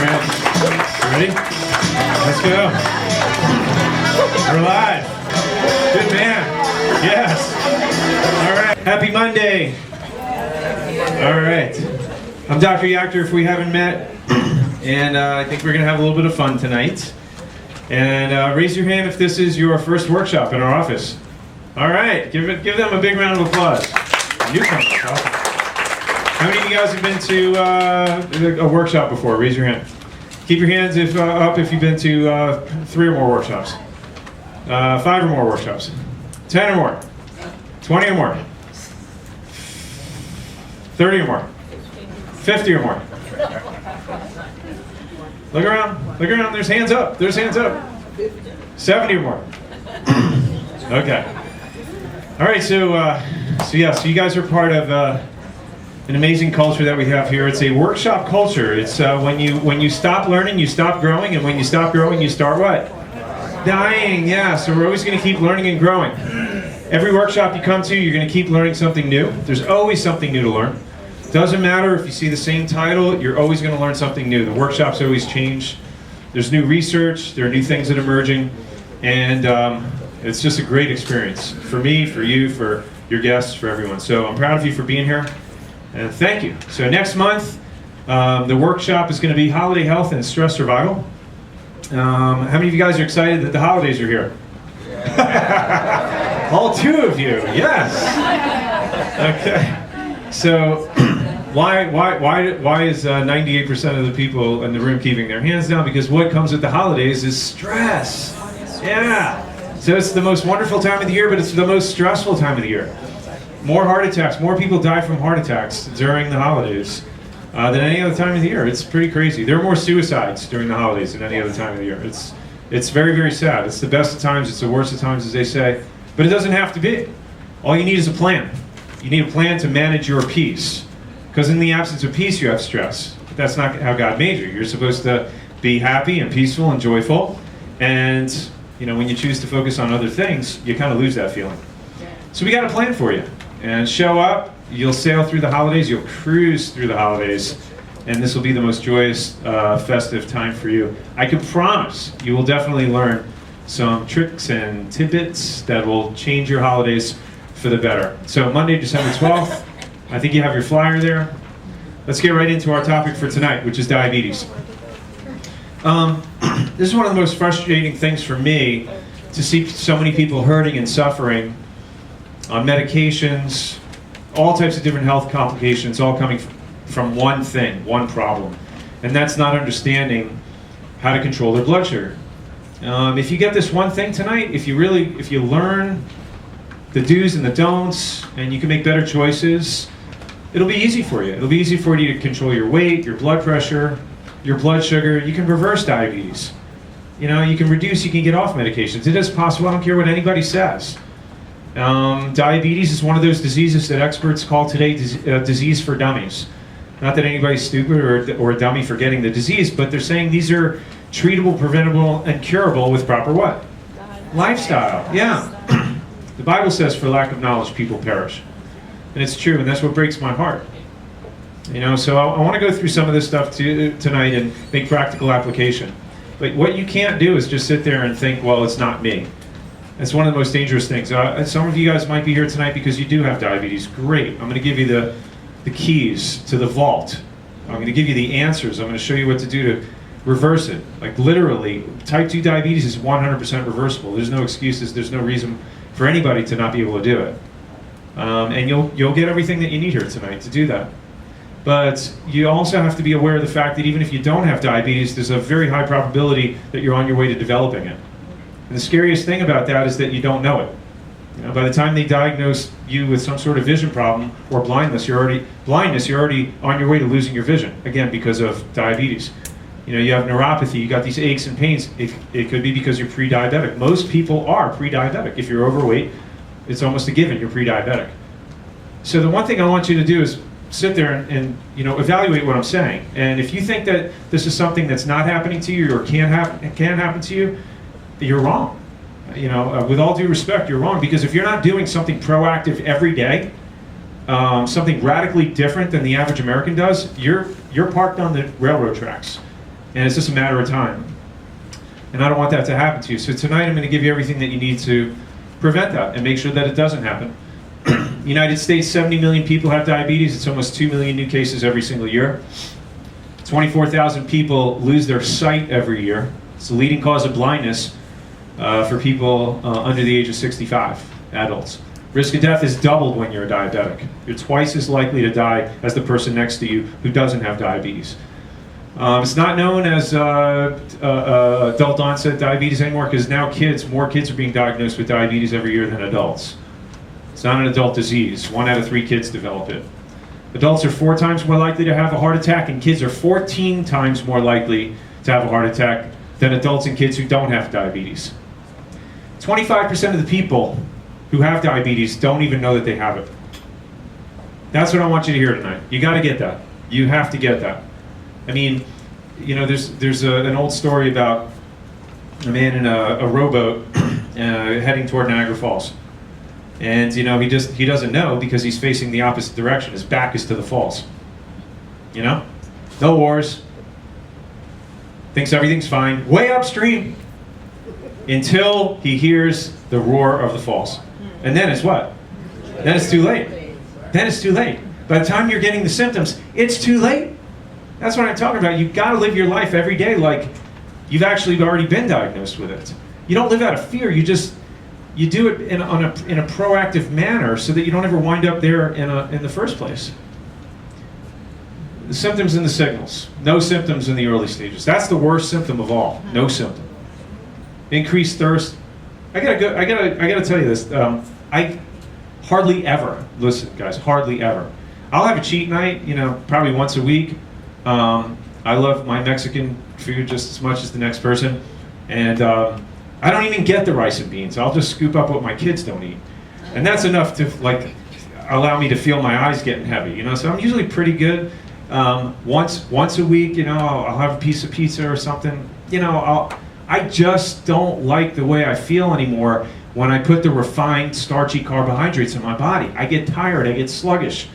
right. Ready? Let's go. We're live. Good man. Yes. All right. Happy Monday. All right. I'm Dr. Yachter, if we haven't met, and I think we're going to have a little bit of fun tonight. And raise your hand if this is your first workshop in our office. All right. Give them a big round of applause. Newcomers. Awesome. How many of you guys have been to a workshop before? Raise your hand. Keep your hands up if you've been to 3 or more workshops. 5 or more workshops. 10 or more. 20 or more. 30 or more. 50 or more. Look around. Look around. There's hands up. There's hands up. 70 or more. Okay. All right. So you guys are part of an amazing culture that we have here. It's a workshop culture. It's when you stop learning, you stop growing, and when you stop growing, you start what? Dying. Yeah. So we're always going to keep learning and growing. Every workshop you come to, you're going to keep learning something new. There's always something new to learn. Doesn't matter if you see the same title, you're always going to learn something new. The workshops always change. There's new research, there are new things that are emerging, and it's just a great experience for me, for you, for your guests, for everyone. So I'm proud of you for being here, and thank you. So next month, the workshop is going to be Holiday Health and Stress Survival. How many of you guys are excited that the holidays are here? All 2 of you, yes. Okay. So why is 98% of the people in the room keeping their hands down? Because what comes with the holidays is stress. Yeah. So it's the most wonderful time of the year, but it's the most stressful time of the year. More heart attacks, more people die from heart attacks during the holidays than any other time of the year. It's pretty crazy. There are more suicides during the holidays than any other time of the year. It's very, very sad. It's the best of times, it's the worst of times, as they say. But it doesn't have to be. All you need is a plan. You need a plan to manage your peace. Because in the absence of peace, you have stress. But that's not how God made you. You're supposed to be happy and peaceful and joyful. And when you choose to focus on other things, you kind of lose that feeling. So we got a plan for you. And show up. You'll sail through the holidays. You'll cruise through the holidays. And this will be the most joyous, festive time for you. I can promise you will definitely learn some tricks and tidbits that will change your holidays for the better. So Monday, December 12th, I think you have your flyer there. Let's get right into our topic for tonight, which is diabetes. This is one of the most frustrating things for me to see so many people hurting and suffering on medications, all types of different health complications, all coming from one thing, one problem. And that's not understanding how to control their blood sugar. If you get this one thing tonight, if you learn the do's and the don'ts, and you can make better choices, it'll be easy for you. It'll be easy for you to control your weight, your blood pressure, your blood sugar. You can reverse diabetes. You can reduce, you can get off medications. It is possible, I don't care what anybody says. Diabetes is one of those diseases that experts call today disease for dummies. Not that anybody's stupid or a dummy for getting the disease, but they're saying these are treatable, preventable, and curable with proper what? Lifestyle. Yeah. The Bible says for lack of knowledge people perish. And it's true, and that's what breaks my heart. So I want to go through some of this stuff tonight and make practical application. But what you can't do is just sit there and think, well, it's not me. That's one of the most dangerous things. Some of you guys might be here tonight because you do have diabetes. Great. I'm going to give you the keys to the vault. I'm going to give you the answers. I'm going to show you what to do to reverse it. Like literally, type 2 diabetes is 100% reversible. There's no excuses. There's no reason for anybody to not be able to do it. And you'll get everything that you need here tonight to do that. But you also have to be aware of the fact that even if you don't have diabetes, there's a very high probability that you're on your way to developing it. And the scariest thing about that is that you don't know it. By the time they diagnose you with some sort of vision problem or blindness, you're already on your way to losing your vision, again, because of diabetes. You have neuropathy, you got these aches and pains. It could be because you're pre-diabetic. Most people are pre-diabetic. If you're overweight, it's almost a given you're pre-diabetic. So the one thing I want you to do is sit there and evaluate what I'm saying. And if you think that this is something that's not happening to you or can happen to you, you're wrong. With all due respect, you're wrong, because if you're not doing something proactive every day, something radically different than the average American does, you're parked on the railroad tracks. And it's just a matter of time. And I don't want that to happen to you. So tonight I'm going to give you everything that you need to prevent that and make sure that it doesn't happen. United States, 70 million people have diabetes. It's almost 2 million new cases every single year. 24,000 people lose their sight every year. It's the leading cause of blindness for people under the age of 65, adults. Risk of death is doubled when you're a diabetic. You're twice as likely to die as the person next to you who doesn't have diabetes. It's not known as adult onset diabetes anymore because now more kids are being diagnosed with diabetes every year than adults. It's not an adult disease. 1 out of 3 kids develop it. Adults are 4 times more likely to have a heart attack, and kids are 14 times more likely to have a heart attack than adults and kids who don't have diabetes. 25% of the people who have diabetes don't even know that they have it. That's what I want you to hear tonight. You got to get that. You have to get that. I mean, you know, there's an old story about a man in a rowboat heading toward Niagara Falls. And, you know, he doesn't know because he's facing the opposite direction. His back is to the falls. You know? No wars. Thinks everything's fine. Way upstream. Until he hears the roar of the falls. And then it's what? Then it's too late. Then it's too late. By the time you're getting the symptoms, it's too late. That's what I'm talking about. You've got to live your life every day like you've actually already been diagnosed with it. You don't live out of fear. You do it in a proactive manner so that you don't ever wind up there in the first place. The symptoms and the signals. No symptoms in the early stages. That's the worst symptom of all. No symptom. Increased thirst. I gotta tell you this. I hardly ever, listen guys, hardly ever. I'll have a cheat night, you know, probably once a week. I love my Mexican food just as much as the next person. And I don't even get the rice and beans. I'll just scoop up what my kids don't eat. And that's enough to like allow me to feel my eyes getting heavy, you know. So I'm usually pretty good. Once a week, you know, I'll have a piece of pizza or something. You know, I just don't like the way I feel anymore when I put the refined, starchy carbohydrates in my body. I get tired, I get sluggish.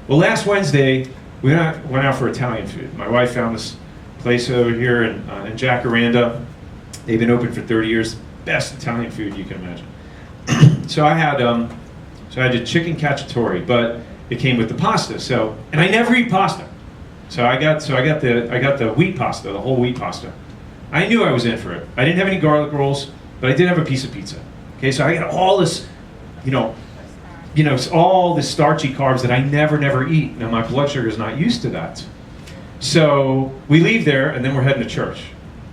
Well, last Wednesday, we went out for Italian food. My wife found this place over here in Jacaranda. They've been open for 30 years. Best Italian food you can imagine. So I had the chicken cacciatore, but it came with the pasta. So, and I never eat pasta. So I got the wheat pasta, the whole wheat pasta. I knew I was in for it. I didn't have any garlic rolls, but I did have a piece of pizza. Okay, so I got all this, you know, all the starchy carbs that I never eat. Now my blood sugar is not used to that. So we leave there, and then we're heading to church.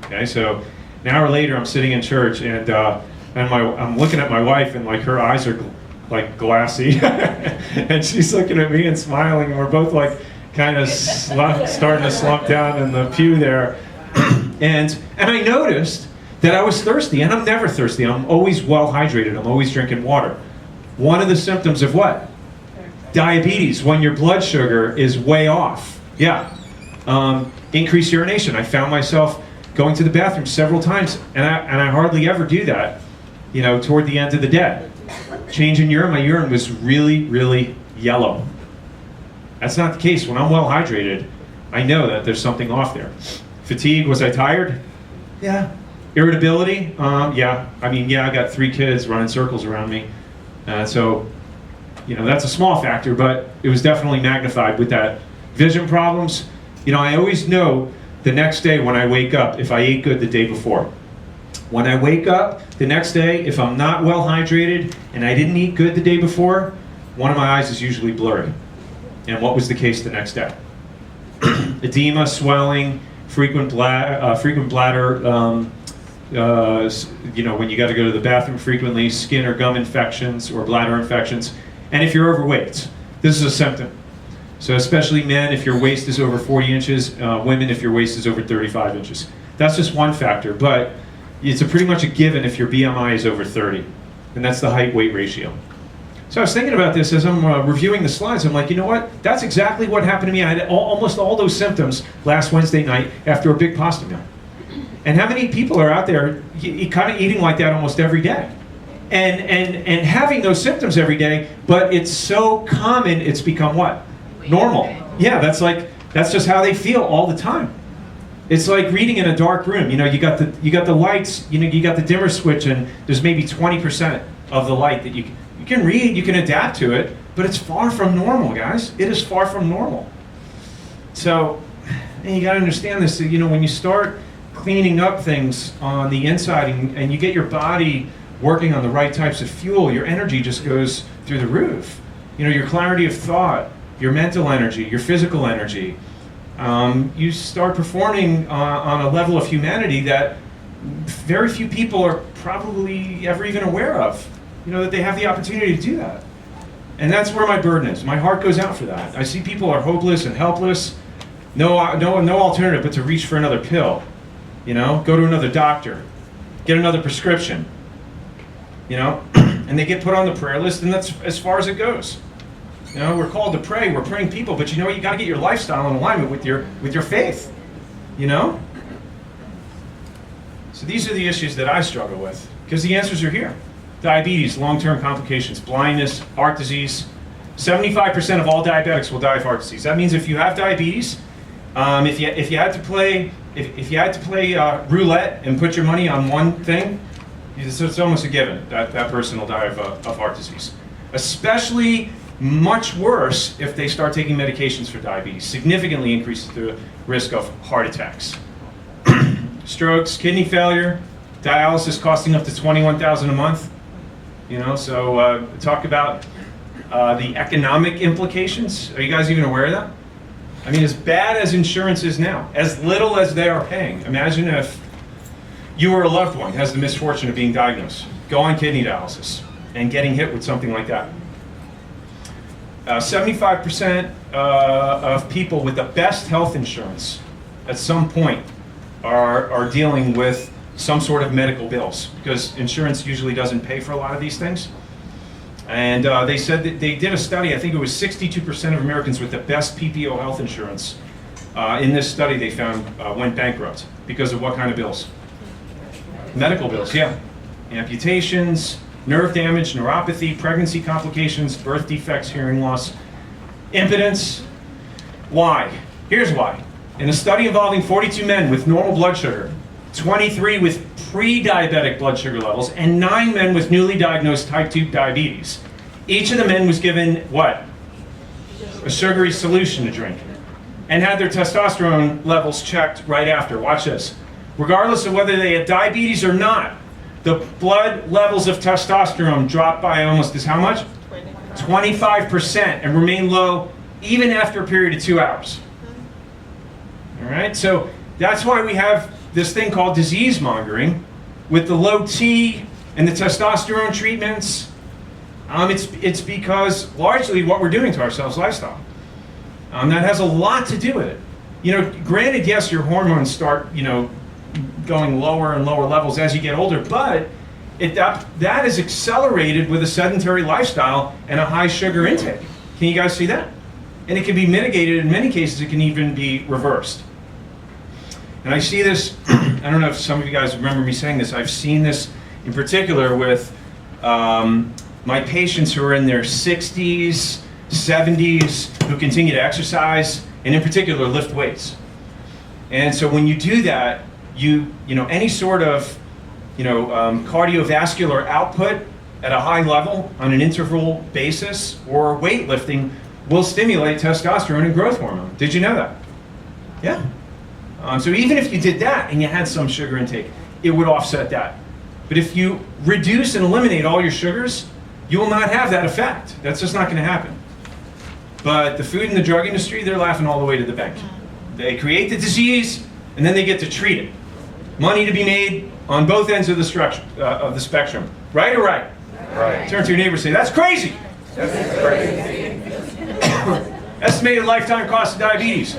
Okay, so an hour later, I'm sitting in church, and I'm looking at my wife, and like her eyes are like glassy, and she's looking at me and smiling, and we're both like kind of starting to slump down in the pew there. And I noticed that I was thirsty, and I'm never thirsty. I'm always well hydrated. I'm always drinking water. One of the symptoms of what? Diabetes, when your blood sugar is way off. Yeah. Increased urination. I found myself going to the bathroom several times, and I hardly ever do that, you know, toward the end of the day. Change in urine, my urine was really yellow. That's not the case. When I'm well hydrated, I know that there's something off there. Fatigue, was I tired? Yeah. Irritability? Yeah. I mean, yeah, I got 3 kids running circles around me. So, you know, that's a small factor, but it was definitely magnified with that. Vision problems, you know, I always know the next day when I wake up if I ate good the day before. When I wake up the next day, if I'm not well hydrated and I didn't eat good the day before, one of my eyes is usually blurry. And what was the case the next day? Edema, swelling, frequent bladder, you know, when you got to go to the bathroom frequently, skin or gum infections or bladder infections. And if you're overweight, this is a symptom. So especially men, if your waist is over 40 inches, women, if your waist is over 35 inches. That's just one factor, but it's pretty much a given if your BMI is over 30. And that's the height-weight ratio. So I was thinking about this as I'm reviewing the slides. I'm like, you know what? That's exactly what happened to me. I had almost all those symptoms last Wednesday night after a big pasta meal. And how many people are out there kind of eating like that almost every day? And having those symptoms every day, but it's so common, it's become what? Normal. Yeah, that's just how they feel all the time. It's like reading in a dark room. You got the lights. You got the dimmer switch, and there's maybe 20% of the light that you can read. You can adapt to it, but it's far from normal, guys. It is far from normal. So, and you got to understand this. When you start cleaning up things on the inside, and you get your body working on the right types of fuel, your energy just goes through the roof. Your clarity of thought, your mental energy, your physical energy. You start performing on a level of humanity that very few people are probably ever even aware of. That they have the opportunity to do that. And that's where my burden is. My heart goes out for that. I see people are hopeless and helpless. No alternative but to reach for another pill. Go to another doctor, get another prescription. And they get put on the prayer list, and that's as far as it goes. We're called to pray. We're praying people, but you got to get your lifestyle in alignment with your faith. So these are the issues that I struggle with, because the answers are here. Diabetes, long-term complications, blindness, heart disease. 75% of all diabetics will die of heart disease. That means if you have diabetes, if you had to play roulette and put your money on one thing, it's almost a given that person will die of heart disease. Especially much worse if they start taking medications for diabetes. Significantly increases the risk of heart attacks. Strokes, kidney failure, dialysis costing up to $21,000 a month. So talk about the economic implications. Are you guys even aware of that? I mean, as bad as insurance is now, as little as they are paying, imagine if you or a loved one has the misfortune of being diagnosed, go on kidney dialysis, and getting hit with something like that. 75% of people with the best health insurance at some point are dealing with some sort of medical bills, because insurance usually doesn't pay for a lot of these things. And they said that they did a study, I think it was 62% of Americans with the best PPO health insurance in this study they found went bankrupt because of what kind of bills? Medical bills, yeah. Amputations, nerve damage, neuropathy, pregnancy complications, birth defects, hearing loss, impotence. Why? Here's why. In a study involving 42 men with normal blood sugar, 23 with pre-diabetic blood sugar levels, and 9 men with newly diagnosed type 2 diabetes. Each of the men was given what? A sugary solution to drink, and had their testosterone levels checked right after. Watch this. Regardless of whether they had diabetes or not, the blood levels of testosterone dropped by almost how much? 25%, and remain low even after a period of 2 hours. All right, so that's why we have this thing called disease mongering with the low T and the testosterone treatments. It's because largely what we're doing to ourselves lifestyle. That has a lot to do with it. Granted, yes, your hormones start, going lower and lower levels as you get older, but that is accelerated with a sedentary lifestyle and a high sugar intake. Can you guys see that? And it can be mitigated. In many cases, it can even be reversed. And I see this, I don't know if some of you guys remember me saying this, I've seen this in particular with my patients who are in their 60s, 70s, who continue to exercise, and in particular lift weights. And so when you do that, any sort of cardiovascular output at a high level on an interval basis or weightlifting will stimulate testosterone and growth hormone. Did you know that? Yeah. So even if you did that and you had some sugar intake, it would offset that. But if you reduce and eliminate all your sugars, you will not have that effect. That's just not going to happen. But the food and the drug industry, they're laughing all the way to the bank. They create the disease, and then they get to treat it. Money to be made on both ends of the spectrum. Right or right? Right. Turn to your neighbor and say, that's crazy. That's crazy. Estimated lifetime cost of diabetes.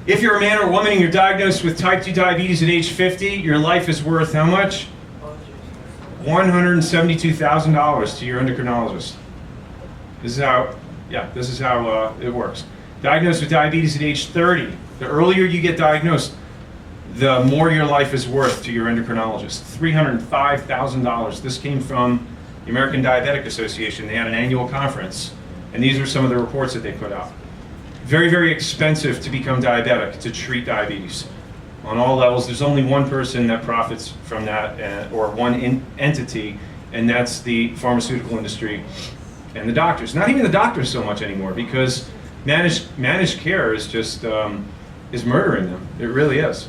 If you're a man or woman and you're diagnosed with type 2 diabetes at age 50, your life is worth how much? $172,000 to your endocrinologist. This is how it works. Diagnosed with diabetes at age 30, the earlier you get diagnosed, the more your life is worth to your endocrinologist. $305,000. This came from the American Diabetic Association. They had an annual conference, and these are some of the reports that they put out. very, very expensive to become diabetic, to treat diabetes. On all levels, there's only one person that profits from that, or one entity, and that's the pharmaceutical industry and the doctors. Not even the doctors so much anymore, because managed care is just is murdering them. It really is.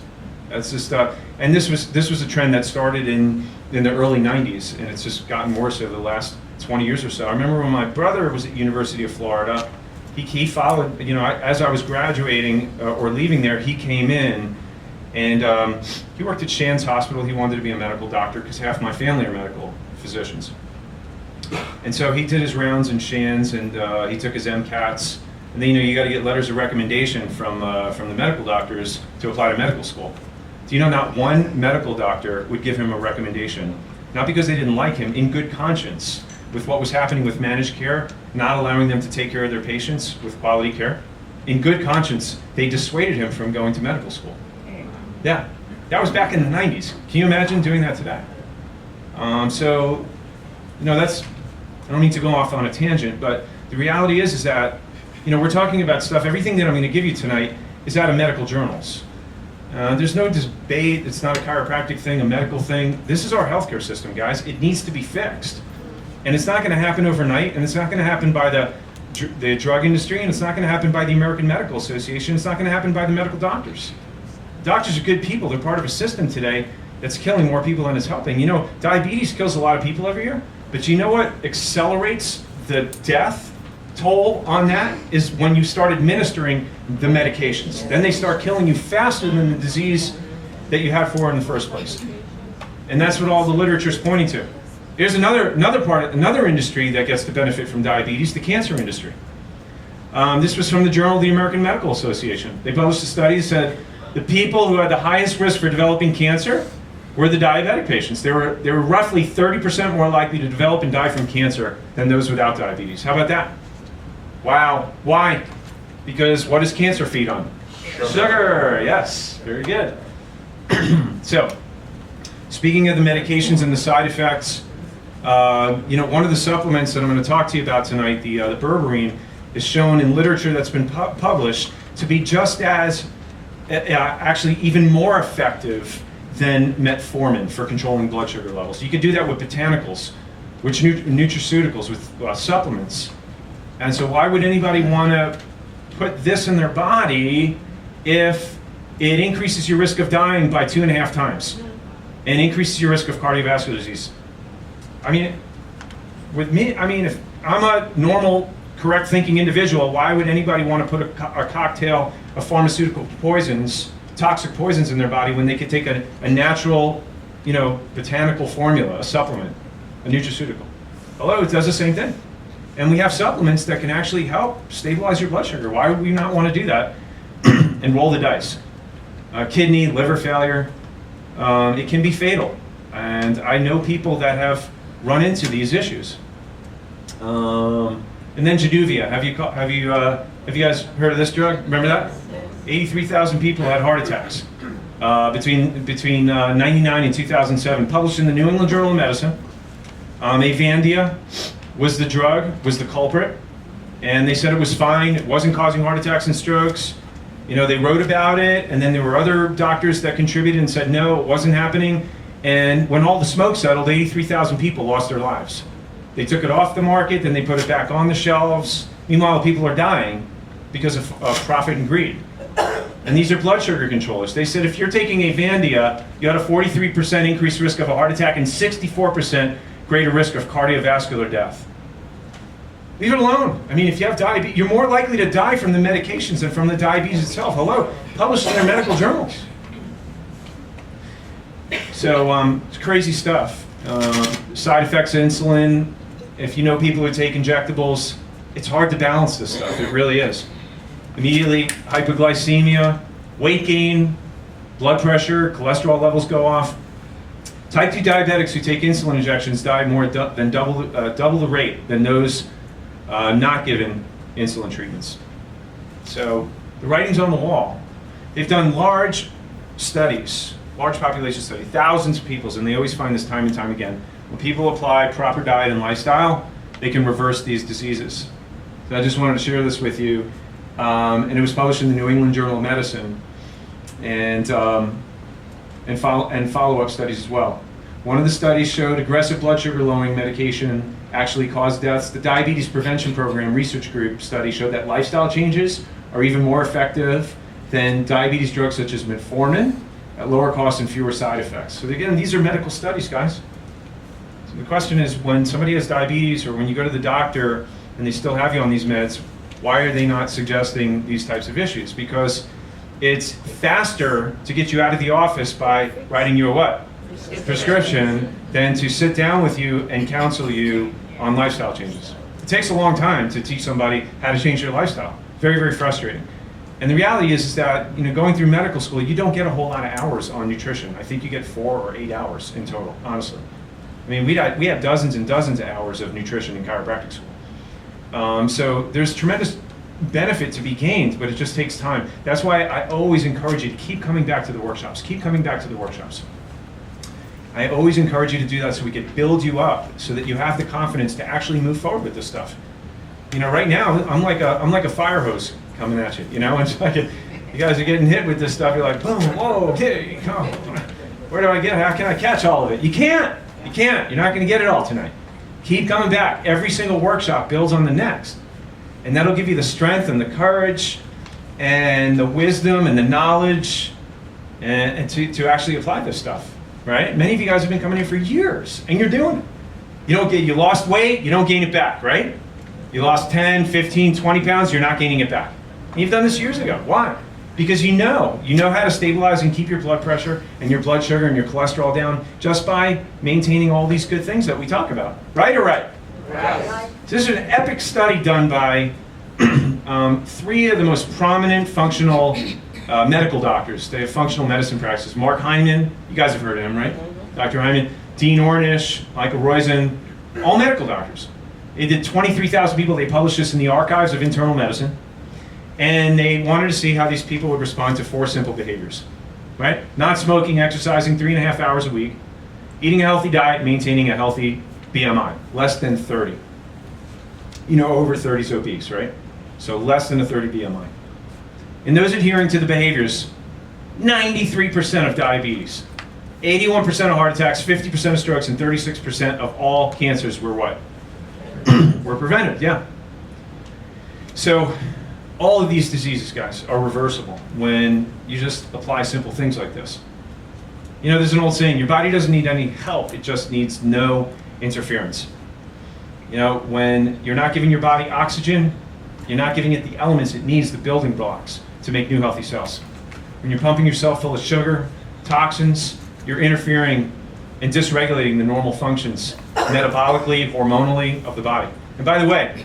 That's just and this was a trend that started in the early 90s, and it's just gotten worse over the last 20 years or so. I remember when my brother was at University of Florida, he followed, as I was graduating or leaving there, he came in, and he worked at Shands Hospital. He wanted to be a medical doctor because half my family are medical physicians. And so he did his rounds in Shands, and he took his MCATs. And then, you got to get letters of recommendation from the medical doctors to apply to medical school. Do you know not one medical doctor would give him a recommendation, not because they didn't like him, in good conscience, with what was happening with managed care, not allowing them to take care of their patients with quality care? In good conscience, they dissuaded him from going to medical school. Yeah, that was back in the 90s. Can you imagine doing that today? So, that's, I don't need to go off on a tangent, but the reality is that, we're talking about stuff, everything that I'm going to give you tonight is out of medical journals. There's no debate, it's not a chiropractic thing, a medical thing. This is our healthcare system, guys. It needs to be fixed. And it's not going to happen overnight, and it's not going to happen by the drug industry, and it's not going to happen by the American Medical Association, it's not going to happen by the medical doctors. Doctors are good people. They're part of a system today that's killing more people than it's helping. Diabetes kills a lot of people every year, but you know what accelerates the death toll on that is when you start administering the medications. Then they start killing you faster than the disease that you had for in the first place. And that's what all the literature is pointing to. Here's another industry that gets to benefit from diabetes, the cancer industry. This was from the Journal of the American Medical Association. They published a study that said the people who had the highest risk for developing cancer were the diabetic patients. They were roughly 30% more likely to develop and die from cancer than those without diabetes. How about that? Wow. Why? Because what does cancer feed on? Sugar. Yes. Very good. So, speaking of the medications and the side effects, one of the supplements that I'm going to talk to you about tonight, the berberine, is shown in literature that's been published to be just as, actually even more effective than metformin for controlling blood sugar levels. You could do that with botanicals, with nutraceuticals, with supplements. And so why would anybody want to put this in their body if it increases your risk of dying by 2.5 times and increases your risk of cardiovascular disease? With me, if I'm a normal, correct thinking individual, why would anybody want to put a cocktail of pharmaceutical poisons, toxic poisons in their body when they could take a natural, botanical formula, a supplement, a nutraceutical? Hello, it does the same thing. And we have supplements that can actually help stabilize your blood sugar. Why would we not want to do that and roll the dice? Kidney, liver failure, it can be fatal. And I know people that have run into these issues. And then Januvia. Have you guys heard of this drug? Remember that? 83,000 people had heart attacks between 99 and 2007. Published in the New England Journal of Medicine. Avandia was the culprit, and they said it was fine. It wasn't causing heart attacks and strokes. They wrote about it, and then there were other doctors that contributed and said no, it wasn't happening. And when all the smoke settled, 83,000 people lost their lives. They took it off the market, then they put it back on the shelves. Meanwhile, people are dying because of profit and greed. And these are blood sugar controllers. They said if you're taking Avandia, you had a 43% increased risk of a heart attack and 64% greater risk of cardiovascular death. Leave it alone. If you have diabetes, you're more likely to die from the medications than from the diabetes itself. Hello, published in their medical journals. So it's crazy stuff. Side effects of insulin. If you know people who take injectables, it's hard to balance this stuff. It really is. Immediately, hypoglycemia, weight gain, blood pressure, cholesterol levels go off. Type 2 diabetics who take insulin injections die more than double the rate than those not given insulin treatments. So the writing's on the wall. They've done large studies, large population studies, thousands of people, and they always find this time and time again. When people apply proper diet and lifestyle, they can reverse these diseases. So I just wanted to share this with you. and it was published in the New England Journal of Medicine, and follow-up studies as well. One of the studies showed aggressive blood sugar lowering medication actually caused deaths. The Diabetes Prevention Program research group study showed that lifestyle changes are even more effective than diabetes drugs such as metformin at lower cost and fewer side effects. So again, these are medical studies, guys. So the question is, when somebody has diabetes or when you go to the doctor and they still have you on these meds, why are they not suggesting these types of issues? Because it's faster to get you out of the office by writing you a what? Prescription than to sit down with you and counsel you on lifestyle changes. It takes a long time to teach somebody how to change their lifestyle. Very, very frustrating. And the reality is that, going through medical school, you don't get a whole lot of hours on nutrition. I think you get 4 or 8 hours in total, honestly. I mean, we have dozens and dozens of hours of nutrition in chiropractic school. So there's tremendous benefit to be gained, but it just takes time. That's why I always encourage you to keep coming back to the workshops. Keep coming back to the workshops. I always encourage you to do that so we can build you up, so that you have the confidence to actually move forward with this stuff. Right now I'm like a fire hose coming at you. It's like you guys are getting hit with this stuff. You're like, boom, whoa, okay, come. Where do I get? How can I catch all of it? You can't. You can't. You're not going to get it all tonight. Keep coming back. Every single workshop builds on the next, and that'll give you the strength and the courage, and the wisdom and the knowledge, and to actually apply this stuff. Right? Many of you guys have been coming in for years, and you're doing it. You lost weight, you don't gain it back, right? You lost 10, 15, 20 pounds, you're not gaining it back. And you've done this years ago. Why? Because you know how to stabilize and keep your blood pressure and your blood sugar and your cholesterol down just by maintaining all these good things that we talk about. Right or right? Right. So this is an epic study done by 3 of the most prominent functional medical doctors. They have functional medicine practices. Mark Hyman, you guys have heard of him, right? Dr. Hyman, Dean Ornish, Michael Roizen, all medical doctors. They did 23,000 people. They published this in the Archives of Internal Medicine. And they wanted to see how these people would respond to 4 simple behaviors, right? Not smoking, exercising 3.5 hours a week, eating a healthy diet, maintaining a healthy BMI, less than 30. Over 30 is obese, right? So less than a 30 BMI. And those adhering to the behaviors, 93% of diabetes, 81% of heart attacks, 50% of strokes, and 36% of all cancers were what? Were prevented, yeah. So all of these diseases, guys, are reversible when you just apply simple things like this. There's an old saying, your body doesn't need any help, it just needs no interference. When you're not giving your body oxygen, you're not giving it the elements it needs, the building blocks, to make new healthy cells. When you're pumping yourself full of sugar, toxins, you're interfering and dysregulating the normal functions metabolically, hormonally of the body. And by the way,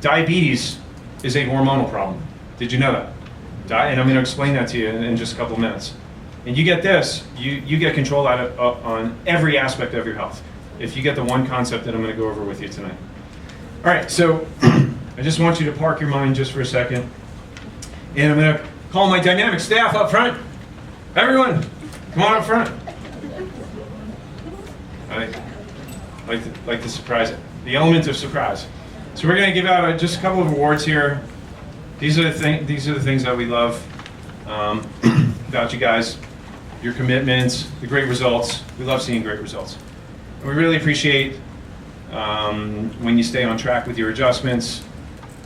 diabetes is a hormonal problem. Did you know that? And I'm going to explain that to you in just a couple of minutes. And you get this, you get control on every aspect of your health if you get the one concept that I'm going to go over with you tonight. All right, so I just want you to park your mind just for a second. And I'm going to call my dynamic staff up front. Everyone, come on up front. I like to surprise it. The element of surprise. So we're going to give out just a couple of awards here. These are the things that we love about you guys. Your commitments, the great results. We love seeing great results. And we really appreciate when you stay on track with your adjustments.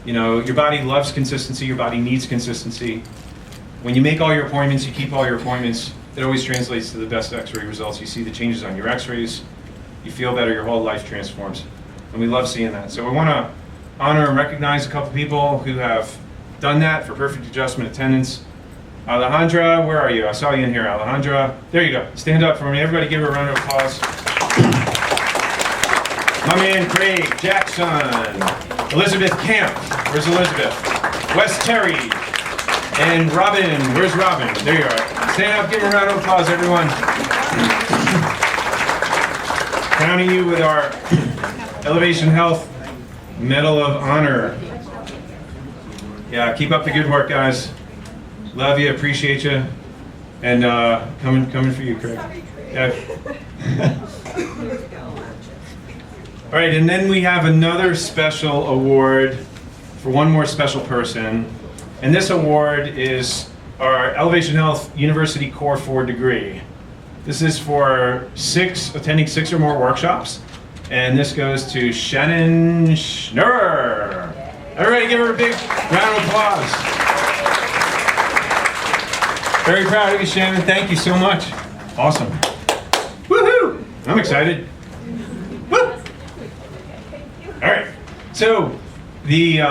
Your body loves consistency. Your body needs consistency. When you make all your appointments, you keep all your appointments. It always translates to the best x-ray results. You see the changes on your x-rays. You feel better. Your whole life transforms. And we love seeing that. So we want to honor and recognize a couple people who have done that for perfect adjustment attendance. Alejandra, where are you? I saw you in here, Alejandra. There you go. Stand up for me. Everybody give her a round of applause. My man Craig Jackson. Elizabeth Camp. Where's Elizabeth? Wes Terry. And Robin. Where's Robin? There you are. Stand up. Give her a round of applause, everyone. Crowning you with our Elevation Health Medal of Honor. Yeah, keep up the good work, guys. Love you, appreciate you, and coming for you, Craig. Yeah. All right, and then we have another special award for one more special person. And this award is our Elevation Health University Core 4 degree. This is for attending 6 or more workshops. And this goes to Shannon Schnurr. Everybody give her a big round of applause. Very proud of you, Shannon. Thank you so much. Awesome. Woohoo! I'm excited. Woo! All right. So the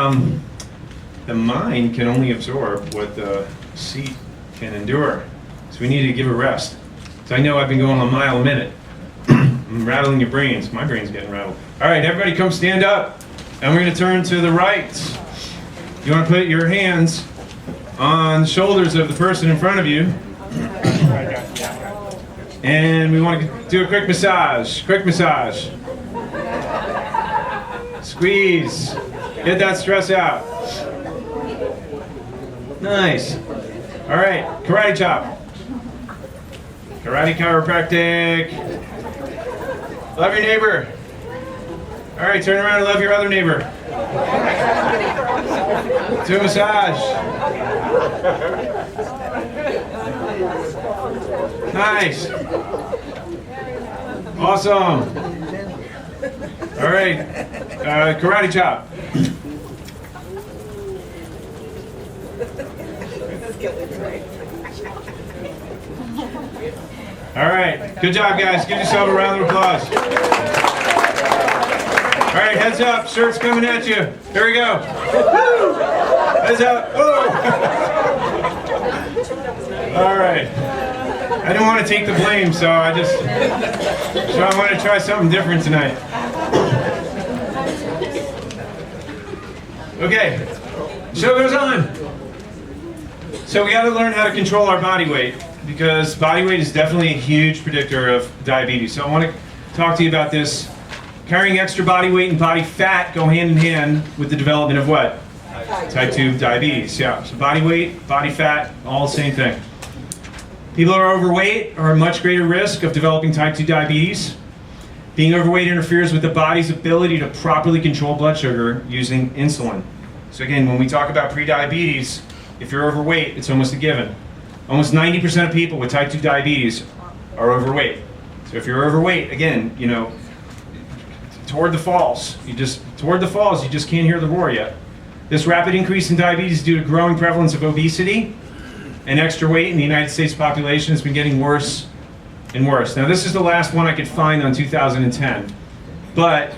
mind can only absorb what the seat can endure. So we need to give a rest. So I know I've been going a mile a minute. I'm rattling your brains. My brain's getting rattled. All right, everybody come stand up. And we're going to turn to the right. You want to put your hands on the shoulders of the person in front of you. And we want to do a quick massage. Quick massage. Squeeze. Get that stress out. Nice. All right, karate chop. Karate chiropractic. Love your neighbor. All right, turn around and love your other neighbor. Do a massage. Nice. Awesome. All right, karate chop. All right, good job, guys. Give yourself a round of applause. All right, heads up. Shirt's coming at you. Here we go. Woo! Heads up. Oh! All right. I didn't want to take the blame, so I want to try something different tonight. Okay, show goes on. So we got to learn how to control our body weight, because body weight is definitely a huge predictor of diabetes. So I want to talk to you about this. Carrying extra body weight and body fat go hand in hand with the development of what? Type 2 diabetes. Yeah, so body weight, body fat, all the same thing. People who are overweight are at much greater risk of developing type 2 diabetes. Being overweight interferes with the body's ability to properly control blood sugar using insulin. So again, when we talk about prediabetes, if you're overweight, it's almost a given. Almost 90% of people with type 2 diabetes are overweight. So if you're overweight, again, toward the falls, you just can't hear the roar yet. This rapid increase in diabetes is due to growing prevalence of obesity and extra weight in the United States population. Has been getting worse and worse. Now this is the last one I could find on 2010, but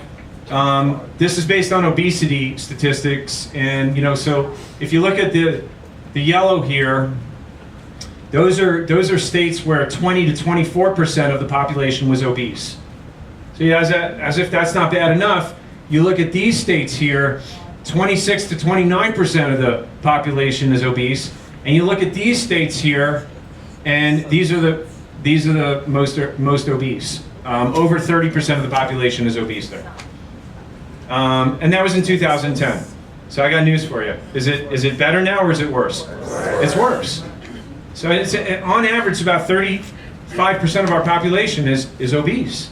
this is based on obesity statistics, and so if you look at the yellow here, those are states where 20 to 24% of the population was obese. So as if that's not bad enough, you look at these states here, 26 to 29% of the population is obese, and you look at these states here, and these are the most obese. Over 30% of the population is obese there. And that was in 2010. So I got news for you. Is it better now or is it worse? It's worse. So on average, about 35% of our population is obese.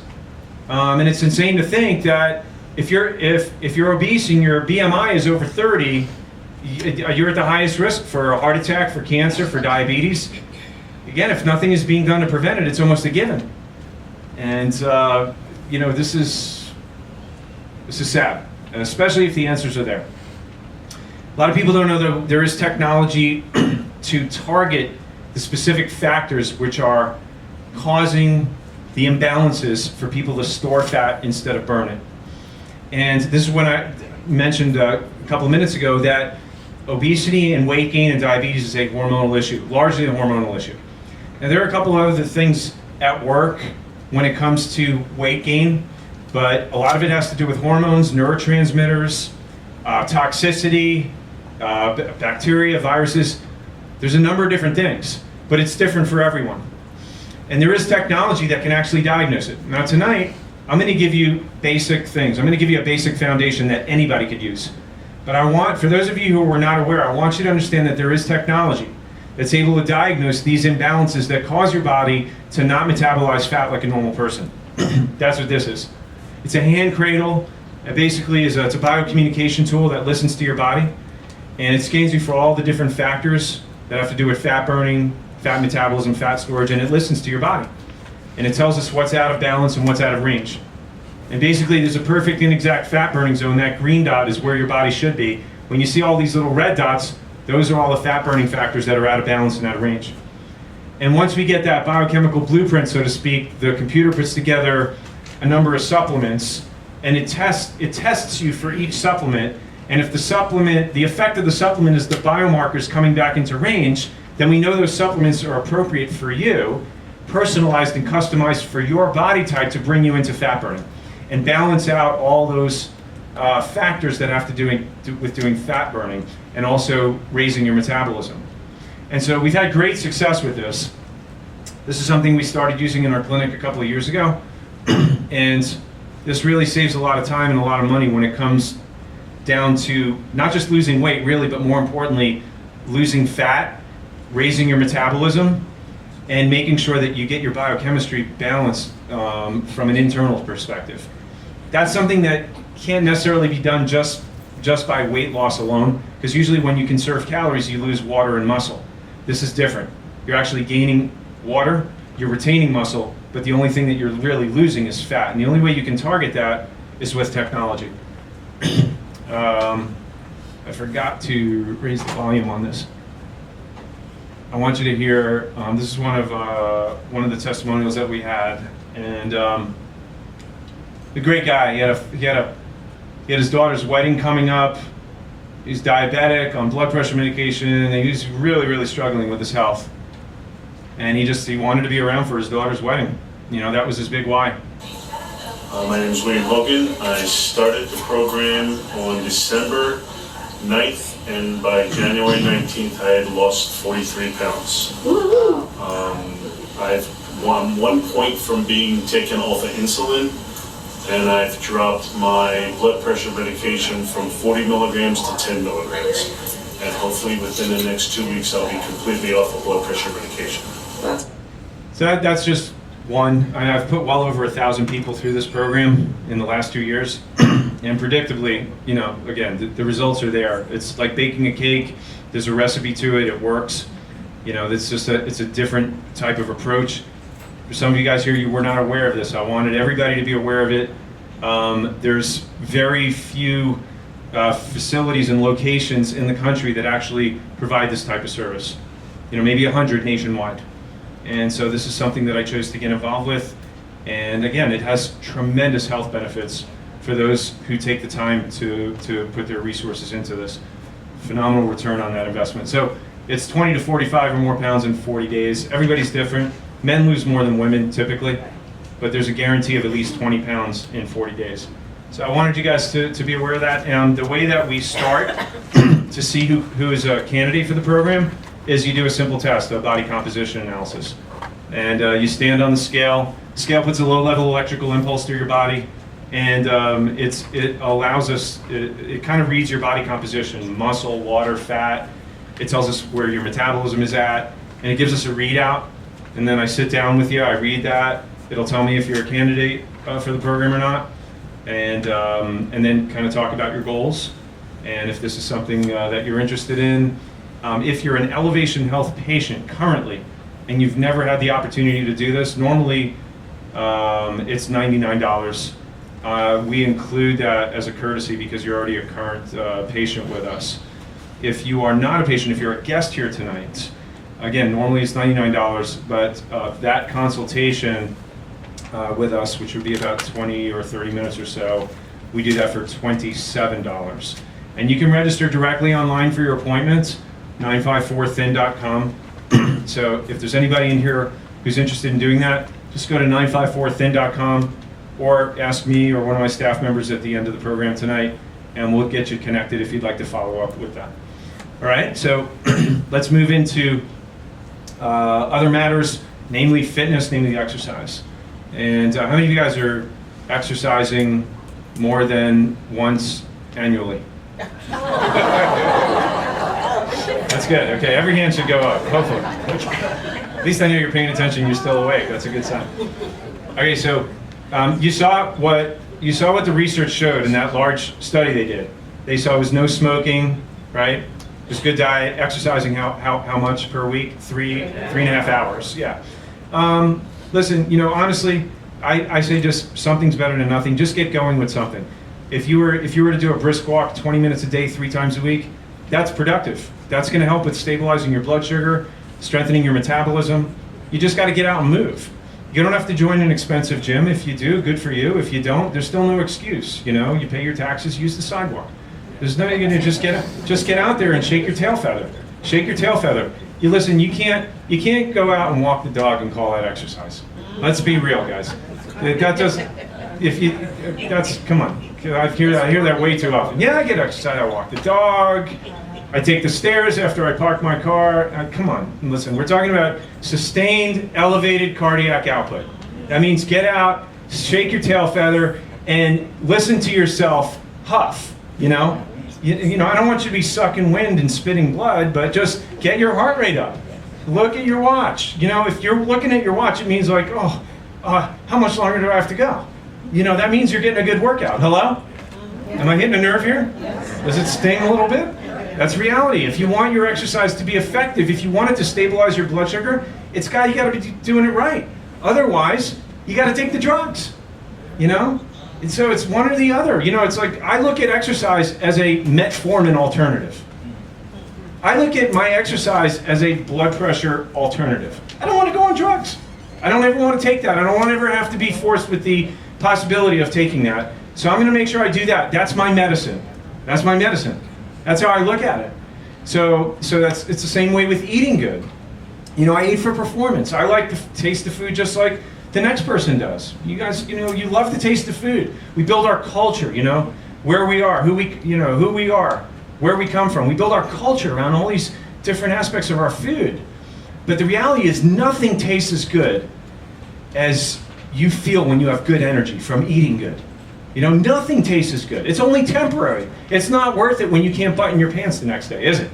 And it's insane to think that if you're obese and your BMI is over 30, you're at the highest risk for a heart attack, for cancer, for diabetes. Again, if nothing is being done to prevent it, it's almost a given. And this is sad, especially if the answers are there. A lot of people don't know that there is technology to target the specific factors which are causing the imbalances for people to store fat instead of burn it. And this is when I mentioned a couple of minutes ago that obesity and weight gain and diabetes is a hormonal issue, largely a hormonal issue. Now there are a couple of other things at work when it comes to weight gain, but a lot of it has to do with hormones, neurotransmitters, toxicity, bacteria, viruses. There's a number of different things, but it's different for everyone. And there is technology that can actually diagnose it. Now tonight, I'm going to give you basic things. I'm going to give you a basic foundation that anybody could use. But for those of you who were not aware, I want you to understand that there is technology that's able to diagnose these imbalances that cause your body to not metabolize fat like a normal person. That's what this is. It's a hand cradle It basically is it's a biocommunication tool that listens to your body, and it scans you for all the different factors that have to do with fat burning, fat metabolism, fat storage, and it listens to your body. And it tells us what's out of balance and what's out of range. And basically, there's a perfect and exact fat burning zone. That green dot is where your body should be. When you see all these little red dots, those are all the fat burning factors that are out of balance and out of range. And once we get that biochemical blueprint, so to speak, the computer puts together a number of supplements, and it tests you for each supplement. And if the effect of the supplement is the biomarkers coming back into range, then we know those supplements are appropriate for you, personalized and customized for your body type to bring you into fat burning and balance out all those factors that have to do with doing fat burning and also raising your metabolism. And so we've had great success with this. This is something we started using in our clinic a couple of years ago. And this really saves a lot of time and a lot of money when it comes down to not just losing weight really, but more importantly, losing fat, raising your metabolism, and making sure that you get your biochemistry balanced from an internal perspective. That's something that can't necessarily be done just by weight loss alone, because usually when you conserve calories, you lose water and muscle. This is different. You're actually gaining water, you're retaining muscle, but the only thing that you're really losing is fat. And the only way you can target that is with technology. I forgot to raise the volume on this. I want you to hear, this is one of the testimonials that we had, and the great guy, he had his daughter's wedding coming up. He's diabetic, on blood pressure medication, and he was really, really struggling with his health. And he wanted to be around for his daughter's wedding. You know, that was his big why. My name is William Hogan. I started the program on December 9th, and by January 19th, I had lost 43 pounds. I'm 1 point from being taken off of insulin, and I've dropped my blood pressure medication from 40 milligrams to 10 milligrams. And hopefully within the next 2 weeks, I'll be completely off of blood pressure medication. So that's just one. I've put well over 1,000 people through this program in the last 2 years. And predictably, you know, again, the results are there. It's like baking a cake. There's a recipe to it. It works. You know, it's a different type of approach. For some of you guys here, you were not aware of this. I wanted everybody to be aware of it. There's very few facilities and locations in the country that actually provide this type of service. You know, maybe 100 nationwide. And so this is something that I chose to get involved with. And again, it has tremendous health benefits for those who take the time to put their resources into this. Phenomenal return on that investment. So it's 20 to 45 or more pounds in 40 days. Everybody's different. Men lose more than women typically, but there's a guarantee of at least 20 pounds in 40 days. So I wanted you guys to be aware of that. And the way that we start to see who is a candidate for the program is you do a simple test, a body composition analysis. And you stand on the scale. The scale puts a low-level electrical impulse through your body, and it allows us, it kind of reads your body composition, muscle, water, fat. It tells us where your metabolism is at, and it gives us a readout. And then I sit down with you, I read that. It'll tell me if you're a candidate for the program or not, and then kind of talk about your goals, and if this is something that you're interested in. If you're an Elevation Health patient currently, and you've never had the opportunity to do this, normally it's $99. We include that as a courtesy because you're already a current patient with us. If you are not a patient, if you're a guest here tonight, again, normally it's $99, but that consultation with us, which would be about 20 or 30 minutes or so, we do that for $27. And you can register directly online for your appointments, 954thin.com. So if there's anybody in here who's interested in doing that, just go to 954thin.com or ask me or one of my staff members at the end of the program tonight, and we'll get you connected if you'd like to follow up with that. All right, so let's move into other matters, namely fitness, namely exercise. And how many of you guys are exercising more than once annually? That's good. Okay, every hand should go up, hopefully. At least I know you're paying attention, you're still awake. That's a good sign. Okay, so You saw what the research showed in that large study they did. They saw it was no smoking, right? It was good diet, exercising how much per week? 3.5 hours. Yeah. Listen, honestly, I say just something's better than nothing. Just get going with something. If you were to do a brisk walk 20 minutes a day, 3 times a week, that's productive. That's going to help with stabilizing your blood sugar, strengthening your metabolism. You just got to get out and move. You don't have to join an expensive gym. If you do, good for you. If you don't, there's still no excuse. You pay your taxes, use the sidewalk. There's no, just get out there and shake your tail feather. Shake your tail feather. You can't go out and walk the dog and call that exercise. Let's be real, guys. Come on. I hear that way too often. Yeah, I get exercise. I walk the dog. I take the stairs after I park my car. Come on, listen. We're talking about sustained, elevated cardiac output. That means get out, shake your tail feather, and listen to yourself huff. I don't want you to be sucking wind and spitting blood, but just get your heart rate up. Look at your watch. If you're looking at your watch, it means like, how much longer do I have to go? That means you're getting a good workout. Hello? Am I hitting a nerve here? Does it sting a little bit? That's reality. If you want your exercise to be effective, if you want it to stabilize your blood sugar, you got to be doing it right. Otherwise, you got to take the drugs. And so it's one or the other. It's like I look at exercise as a metformin alternative. I look at my exercise as a blood pressure alternative. I don't want to go on drugs. I don't ever want to take that. I don't want to ever have to be forced with the possibility of taking that. So I'm going to make sure I do that. That's my medicine. That's my medicine. That's how I look at it. So it's the same way with eating good. I eat for performance. I like to taste the food just like the next person does. You guys, you love to taste the food. We build our culture, where we are, who we are, where we come from. We build our culture around all these different aspects of our food. But the reality is nothing tastes as good as you feel when you have good energy from eating good. Nothing tastes as good. It's only temporary. It's not worth it when you can't button your pants the next day, is it?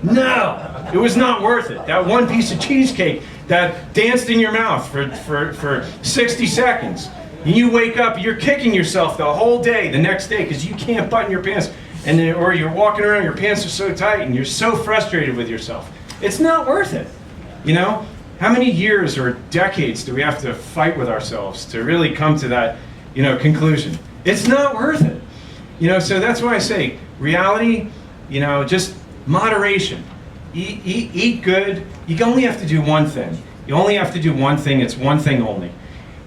No, it was not worth it. That one piece of cheesecake that danced in your mouth for 60 seconds. And you wake up, you're kicking yourself the whole day, the next day, because you can't button your pants. Or you're walking around, your pants are so tight, and you're so frustrated with yourself. It's not worth it. How many years or decades do we have to fight with ourselves to really come to that, conclusion? It's not worth it. So that's why I say reality, just moderation. Eat good. You only have to do one thing. You only have to do one thing. It's one thing only.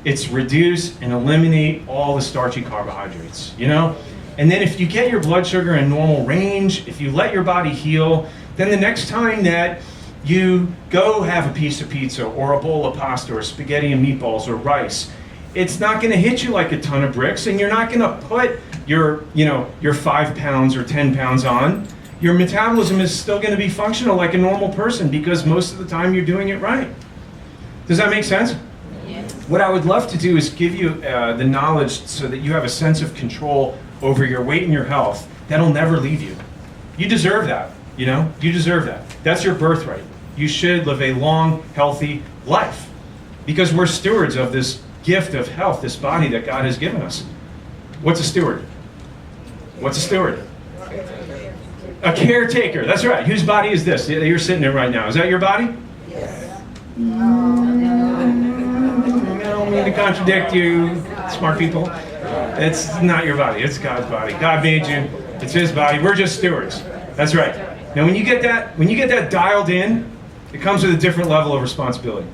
It's reduce and eliminate all the starchy carbohydrates, And then if you get your blood sugar in normal range, if you let your body heal, then the next time that you go have a piece of pizza or a bowl of pasta or spaghetti and meatballs or rice, it's not going to hit you like a ton of bricks, and you're not going to put your 5 pounds or 10 pounds on. Your metabolism is still going to be functional like a normal person because most of the time you're doing it right. Does that make sense? Yes. What I would love to do is give you the knowledge so that you have a sense of control over your weight and your health that'll never leave you. You deserve that, You deserve that. That's your birthright. You should live a long, healthy life because we're stewards of this gift of health, this body that God has given us. What's a steward? What's a steward? A caretaker. That's right. Whose body is this? You're sitting in right now. Is that your body? Yes. I don't mean to contradict you, smart people. It's not your body. It's God's body. God made you. It's His body. We're just stewards. That's right. Now, when you get that dialed in, it comes with a different level of responsibility.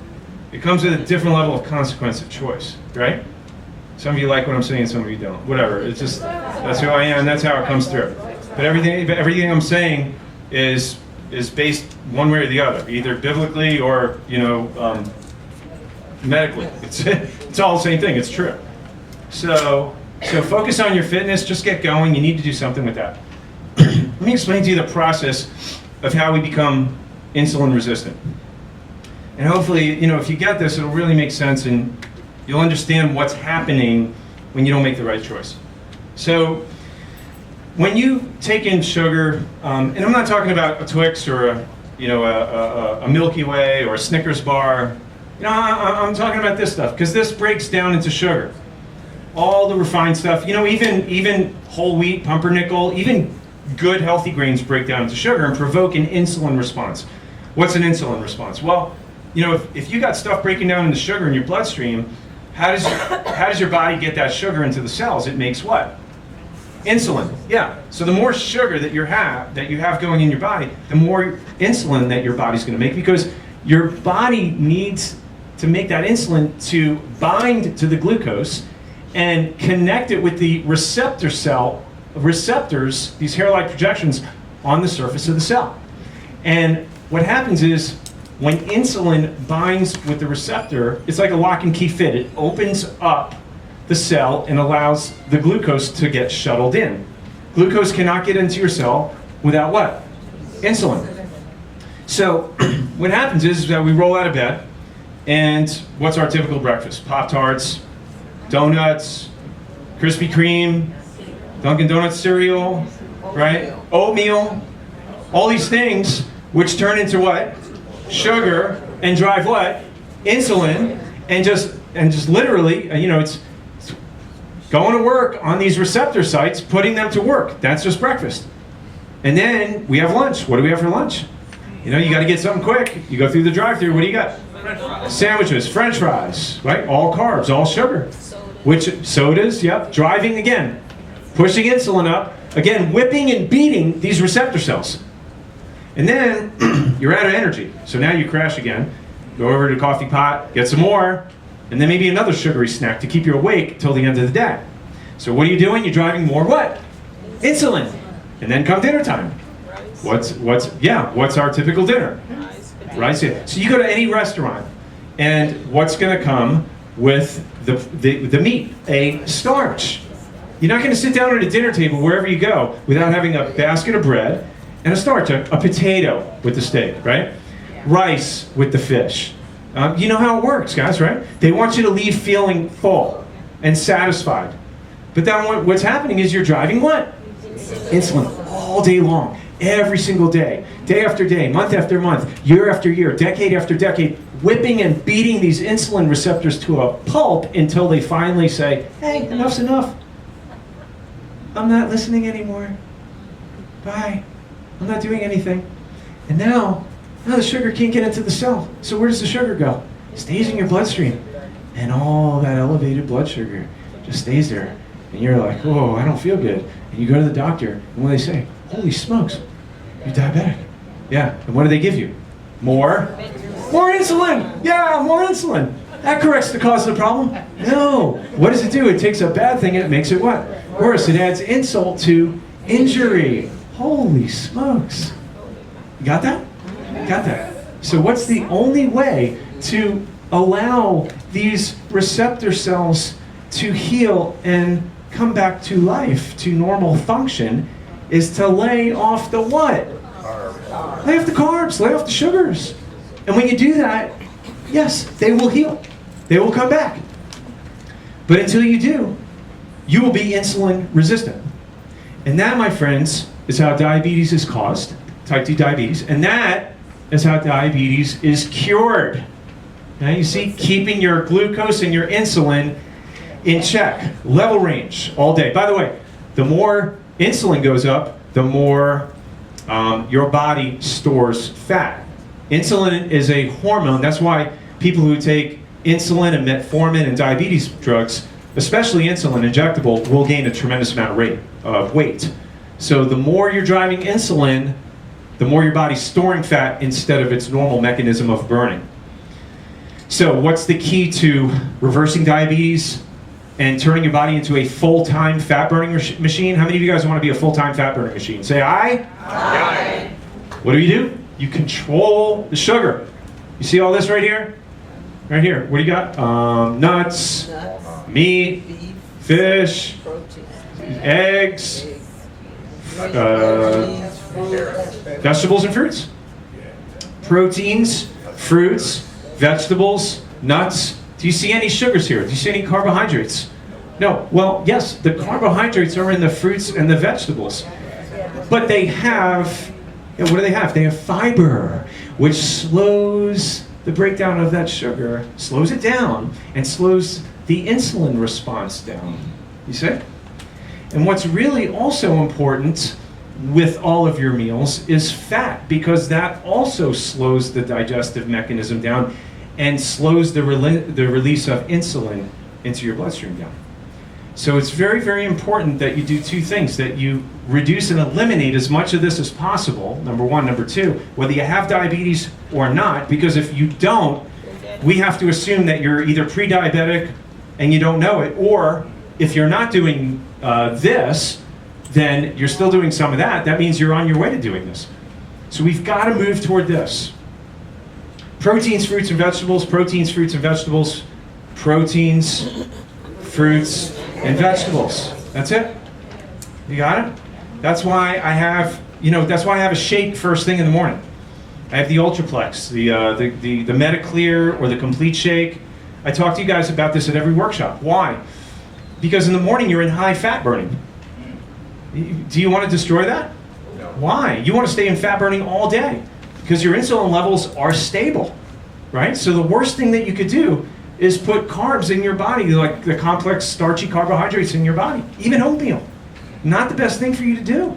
It comes with a different level of consequence of choice, right? Some of you like what I'm saying, some of you don't. Whatever. It's just that's who I am. That's how it comes through. But everything I'm saying is based one way or the other, either biblically or medically. It's all the same thing. It's true. So focus on your fitness. Just get going. You need to do something with that. Let me explain to you the process of how we become insulin resistant. And hopefully, if you get this, it'll really make sense and you'll understand what's happening when you don't make the right choice. So when you take in sugar, and I'm not talking about a Twix or a Milky Way or a Snickers bar. I'm talking about this stuff because this breaks down into sugar. all the refined stuff, even whole wheat, pumpernickel, even good healthy grains break down into sugar and provoke an insulin response. What's an insulin response? Well, if you got stuff breaking down into sugar in your bloodstream, how does your body get that sugar into the cells? It makes what? Insulin. Yeah. So the more sugar that you have going in your body, the more insulin that your body's going to make, because your body needs to make that insulin to bind to the glucose and connect it with the receptors, these hair-like projections on the surface of the cell. And what happens is, when insulin binds with the receptor, it's like a lock and key fit. It opens up the cell and allows the glucose to get shuttled in. Glucose cannot get into your cell without what? Insulin. So what happens is that we roll out of bed, and what's our typical breakfast? Pop-Tarts, donuts, Krispy Kreme, Dunkin' Donuts cereal, right? Oatmeal, all these things which turn into what? Sugar, and drive what? Insulin, and just literally, it's going to work on these receptor sites, putting them to work. That's just breakfast. And then we have lunch. What do we have for lunch? You got to get something quick. You go through the drive-thru. What do you got? Sandwiches, French fries, right? All carbs, all sugar. Which sodas? Yep. Driving again, pushing insulin up again, whipping and beating these receptor cells. And then you're out of energy. So now you crash again. Go over to the coffee pot, get some more, and then maybe another sugary snack to keep you awake till the end of the day. So what are you doing? You're driving more what? Insulin. And then come dinner time. What's our typical dinner? Rice. So you go to any restaurant, and what's going to come with the meat? A starch. You're not going to sit down at a dinner table wherever you go without having a basket of bread and a starch, a potato with the steak, right? Rice with the fish. You know how it works, guys, right? They want you to leave feeling full and satisfied. But then what's happening is you're driving what? Insulin all day long, every single day after day, month after month, year after year, decade after decade, whipping and beating these insulin receptors to a pulp until they finally say, hey, enough's enough. I'm not listening anymore. Bye. I'm not doing anything. And now the sugar can't get into the cell. So where does the sugar go? It stays in your bloodstream. And all that elevated blood sugar just stays there. And you're like, whoa, I don't feel good. And you go to the doctor, and what do they say? Holy smokes, you're diabetic. Yeah, and what do they give you? More insulin. Yeah, more insulin. That corrects the cause of the problem? No. What does it do? It takes a bad thing and it makes it what? Worse. It adds insult to injury. Holy smokes. You got that? Got that. So what's the only way to allow these receptor cells to heal and come back to life, to normal function, is to lay off the what? Lay off the carbs, lay off the sugars. And when you do that, yes, they will heal. They will come back. But until you do, you will be insulin resistant. And that, my friends, is how diabetes is caused, type 2 diabetes. And that is how diabetes is cured. Now you see, keeping your glucose and your insulin in check, level range all day. By the way, the more insulin goes up, the more your body stores fat. Insulin is a hormone. That's why people who take insulin and metformin and diabetes drugs, especially insulin injectable, will gain a tremendous amount of weight. So the more you're driving insulin, the more your body's storing fat instead of its normal mechanism of burning. So what's the key to reversing diabetes and turning your body into a full-time fat-burning machine? How many of you guys want to be a full-time fat-burning machine? Say aye. Aye. What do? You control the sugar. You see all this right here? Right here. What do you got? Nuts, meat, fish, eggs, vegetables and fruits. Proteins, fruits, vegetables, nuts. Do you see any sugars here? Do you see any carbohydrates? No. Well, yes, the carbohydrates are in the fruits and the vegetables. But they have, what do they have? They have fiber, which slows the breakdown of that sugar slows it down and slows the insulin response down. You see? And what's really also important with all of your meals is fat, because that also slows the digestive mechanism down and slows the release of insulin into your bloodstream down. So it's very, very important that you do two things, that you reduce and eliminate as much of this as possible, number one. Number two, whether you have diabetes or not, because if you don't, we have to assume that you're either pre-diabetic and you don't know it, or if you're not doing this, then you're still doing some of that. That means you're on your way to doing this. So we've got to move toward this. Proteins, fruits, and vegetables, proteins, fruits, and vegetables, proteins, fruits, and vegetables. That's it. You got it? That's why I have, that's why I have a shake first thing in the morning. I have the Ultraplex, the Metaclear or the Complete Shake. I talk to you guys about this at every workshop. Why? Because in the morning you're in high fat burning. Do you want to destroy that? No. Why? You want to stay in fat burning all day because your insulin levels are stable, right? So the worst thing that you could do is put carbs in your body, like the complex starchy carbohydrates in your body, even oatmeal. Not the best thing for you to do.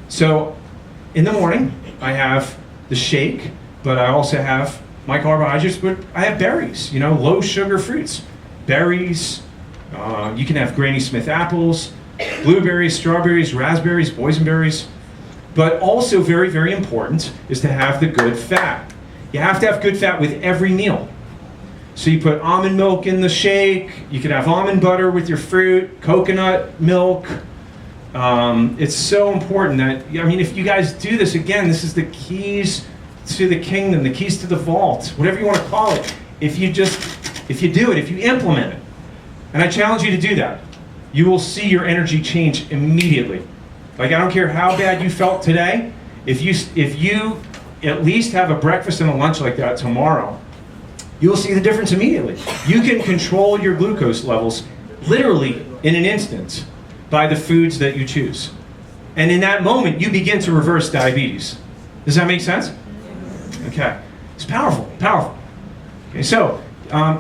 So in the morning, I have the shake, but I also have my carbohydrates, but I have berries, low sugar fruits. Berries, you can have Granny Smith apples, blueberries, strawberries, raspberries, boysenberries. But also very, very important is to have the good fat. You have to have good fat with every meal. So you put almond milk in the shake, you could have almond butter with your fruit, coconut milk. It's so important that, if you guys do this, again, this is the keys to the kingdom, the keys to the vault, whatever you want to call it. If you do it, if you implement it, and I challenge you to do that, you will see your energy change immediately. Like, I don't care how bad you felt today, if you at least have a breakfast and a lunch like that tomorrow, you will see the difference immediately. You can control your glucose levels literally in an instant by the foods that you choose. And in that moment, you begin to reverse diabetes. Does that make sense? Okay. It's powerful, powerful. Okay, so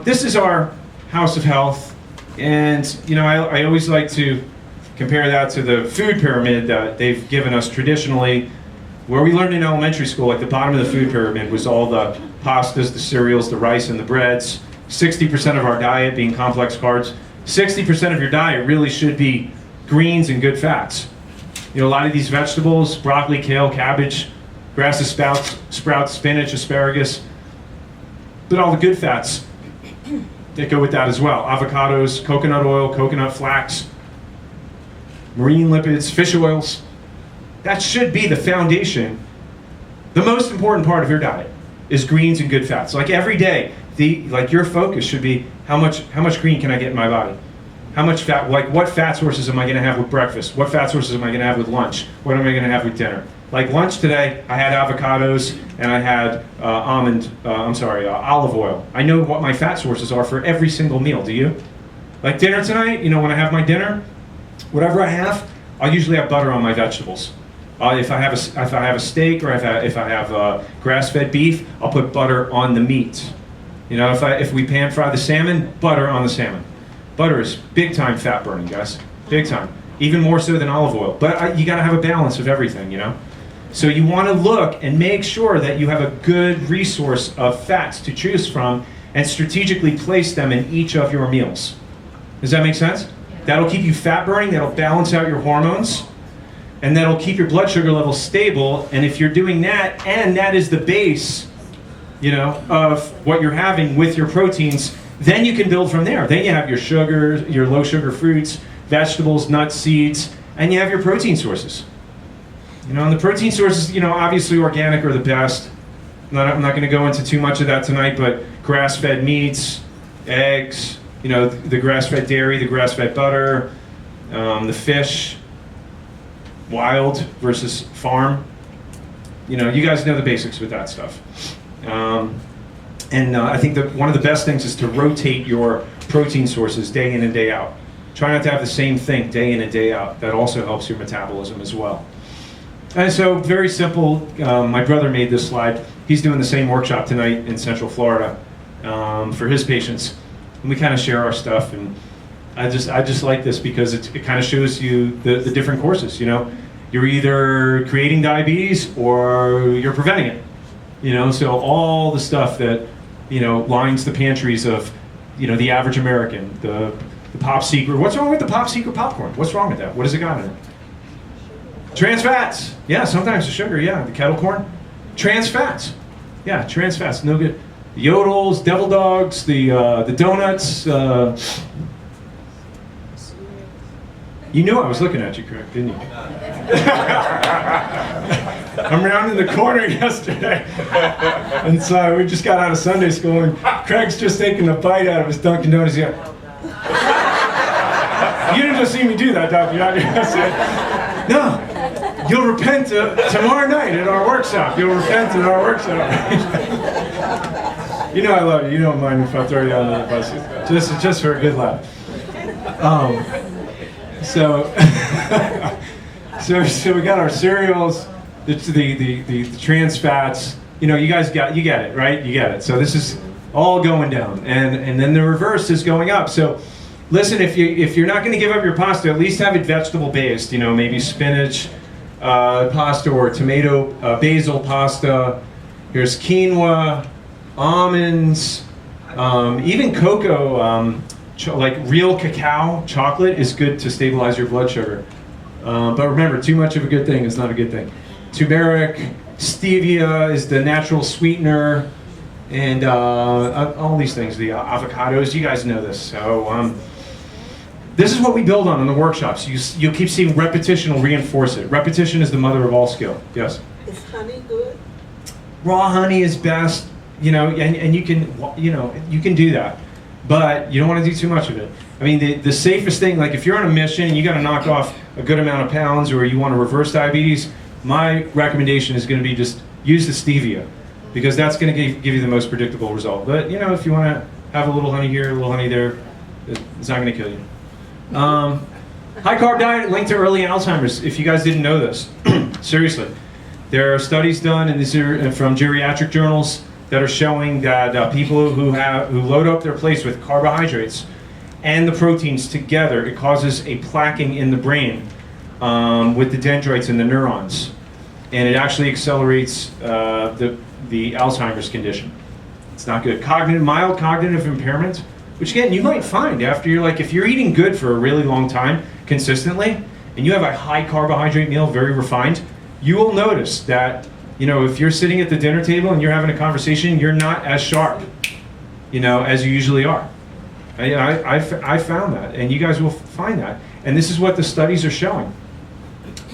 this is our house of health. And, I always like to compare that to the food pyramid that they've given us traditionally, where we learned in elementary school, like the bottom of the food pyramid was all the pastas, the cereals, the rice, and the breads. 60% of our diet being complex carbs. 60% of your diet really should be greens and good fats. A lot of these vegetables, broccoli, kale, cabbage, grasses, sprouts, spinach, asparagus, but all the good fats that go with that as well. Avocados, coconut oil, coconut flax, marine lipids, fish oils. That should be the foundation. The most important part of your diet is greens and good fats. Like every day, your focus should be how much green can I get in my body? How much fat, what fat sources am I going to have with breakfast? What fat sources am I going to have with lunch? What am I going to have with dinner? Like lunch today, I had avocados and I had olive oil. I know what my fat sources are for every single meal. Do you? Like dinner tonight, when I have my dinner, whatever I have, I'll usually have butter on my vegetables. If I have a steak or if I have grass-fed beef, I'll put butter on the meat. If we pan fry the salmon, butter on the salmon. Butter is big time fat burning, guys. Big time. Even more so than olive oil. But you got to have a balance of everything, So you want to look and make sure that you have a good resource of fats to choose from and strategically place them in each of your meals. Does that make sense? That'll keep you fat burning, that'll balance out your hormones, and that'll keep your blood sugar levels stable. And if you're doing that, and that is the base, of what you're having with your proteins, then you can build from there. Then you have your sugar, your low sugar fruits, vegetables, nuts, seeds, and you have your protein sources. And the protein sources, obviously organic are the best. I'm not going to go into too much of that tonight, but grass-fed meats, eggs, the grass-fed dairy, the grass-fed butter, the fish, wild versus farm. You guys know the basics with that stuff. I think that one of the best things is to rotate your protein sources day in and day out. Try not to have the same thing day in and day out. That also helps your metabolism as well. And so, very simple. My brother made this slide. He's doing the same workshop tonight in Central Florida for his patients, and we kind of share our stuff. And I just like this because it kind of shows you the different courses. You know, you're either creating diabetes or you're preventing it. You know, so all the stuff that lines the pantries of the average American, the Pop Secret. What's wrong with the Pop Secret popcorn? What's wrong with that? What has it got in it? Trans fats. Yeah, sometimes the sugar. Yeah, the kettle corn. Trans fats. Yeah, trans fats. No good. The yodels, devil dogs, the donuts. You knew I was looking at you, Craig, didn't you? I'm rounding the corner yesterday, and so we just got out of Sunday school, and Craig's just taking a bite out of his Dunkin' Donuts. Yeah. You didn't just see me do that, Dr. Yachter. I said, no, you'll repent tomorrow night at our workshop. You'll repent at our workshop. You know I love you. You don't mind if I throw you under the bus. Just for a good laugh. So we got our cereals, the trans fats. You guys you get it, right? You get it. So this is all going down, and then the reverse is going up. So listen, if you're not going to give up your pasta, at least have it vegetable based. Maybe spinach pasta or tomato basil pasta. Here's quinoa, almonds, even cocoa. Like real cacao chocolate is good to stabilize your blood sugar. But remember, too much of a good thing is not a good thing. Turmeric, stevia is the natural sweetener, and all these things, the avocados, you guys know this. So this is what we build on in the workshops. You'll keep seeing repetition will reinforce it. Repetition is the mother of all skill. Yes? Is honey good? Raw honey is best, and you can do that. But you don't want to do too much of it. I mean, the safest thing, like if you're on a mission and you got to knock off a good amount of pounds or you want to reverse diabetes, my recommendation is going to be just use the stevia, because that's going to give you the most predictable result. But if you want to have a little honey here, a little honey there, it's not going to kill you. High carb diet linked to early Alzheimer's. If you guys didn't know this, seriously, there are studies done, and these are from geriatric journals, that are showing that people who load up their plates with carbohydrates and the proteins together, it causes a plaquing in the brain with the dendrites and the neurons, and it actually accelerates the Alzheimer's condition. It's not good. Mild cognitive impairment, which again you might find after if you're eating good for a really long time consistently, and you have a high carbohydrate meal, very refined, you will notice that. If you're sitting at the dinner table and you're having a conversation, you're not as sharp, as you usually are. I found that, and you guys will find that. And this is what the studies are showing.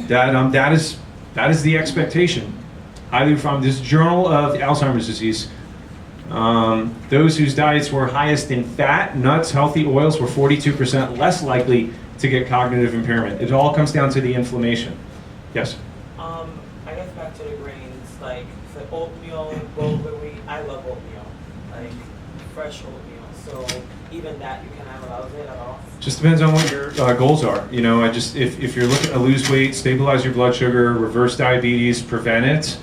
That is the expectation. Highly from this Journal of Alzheimer's Disease. Those whose diets were highest in fat, nuts, healthy oils were 42% less likely to get cognitive impairment. It all comes down to the inflammation. Yes? I guess back to the grains, like the oatmeal, wheat. I love oatmeal, like fresh oatmeal. So even that you can have a lot of it at all. Just depends on what your goals are. If you're looking to lose weight, stabilize your blood sugar, reverse diabetes, prevent it,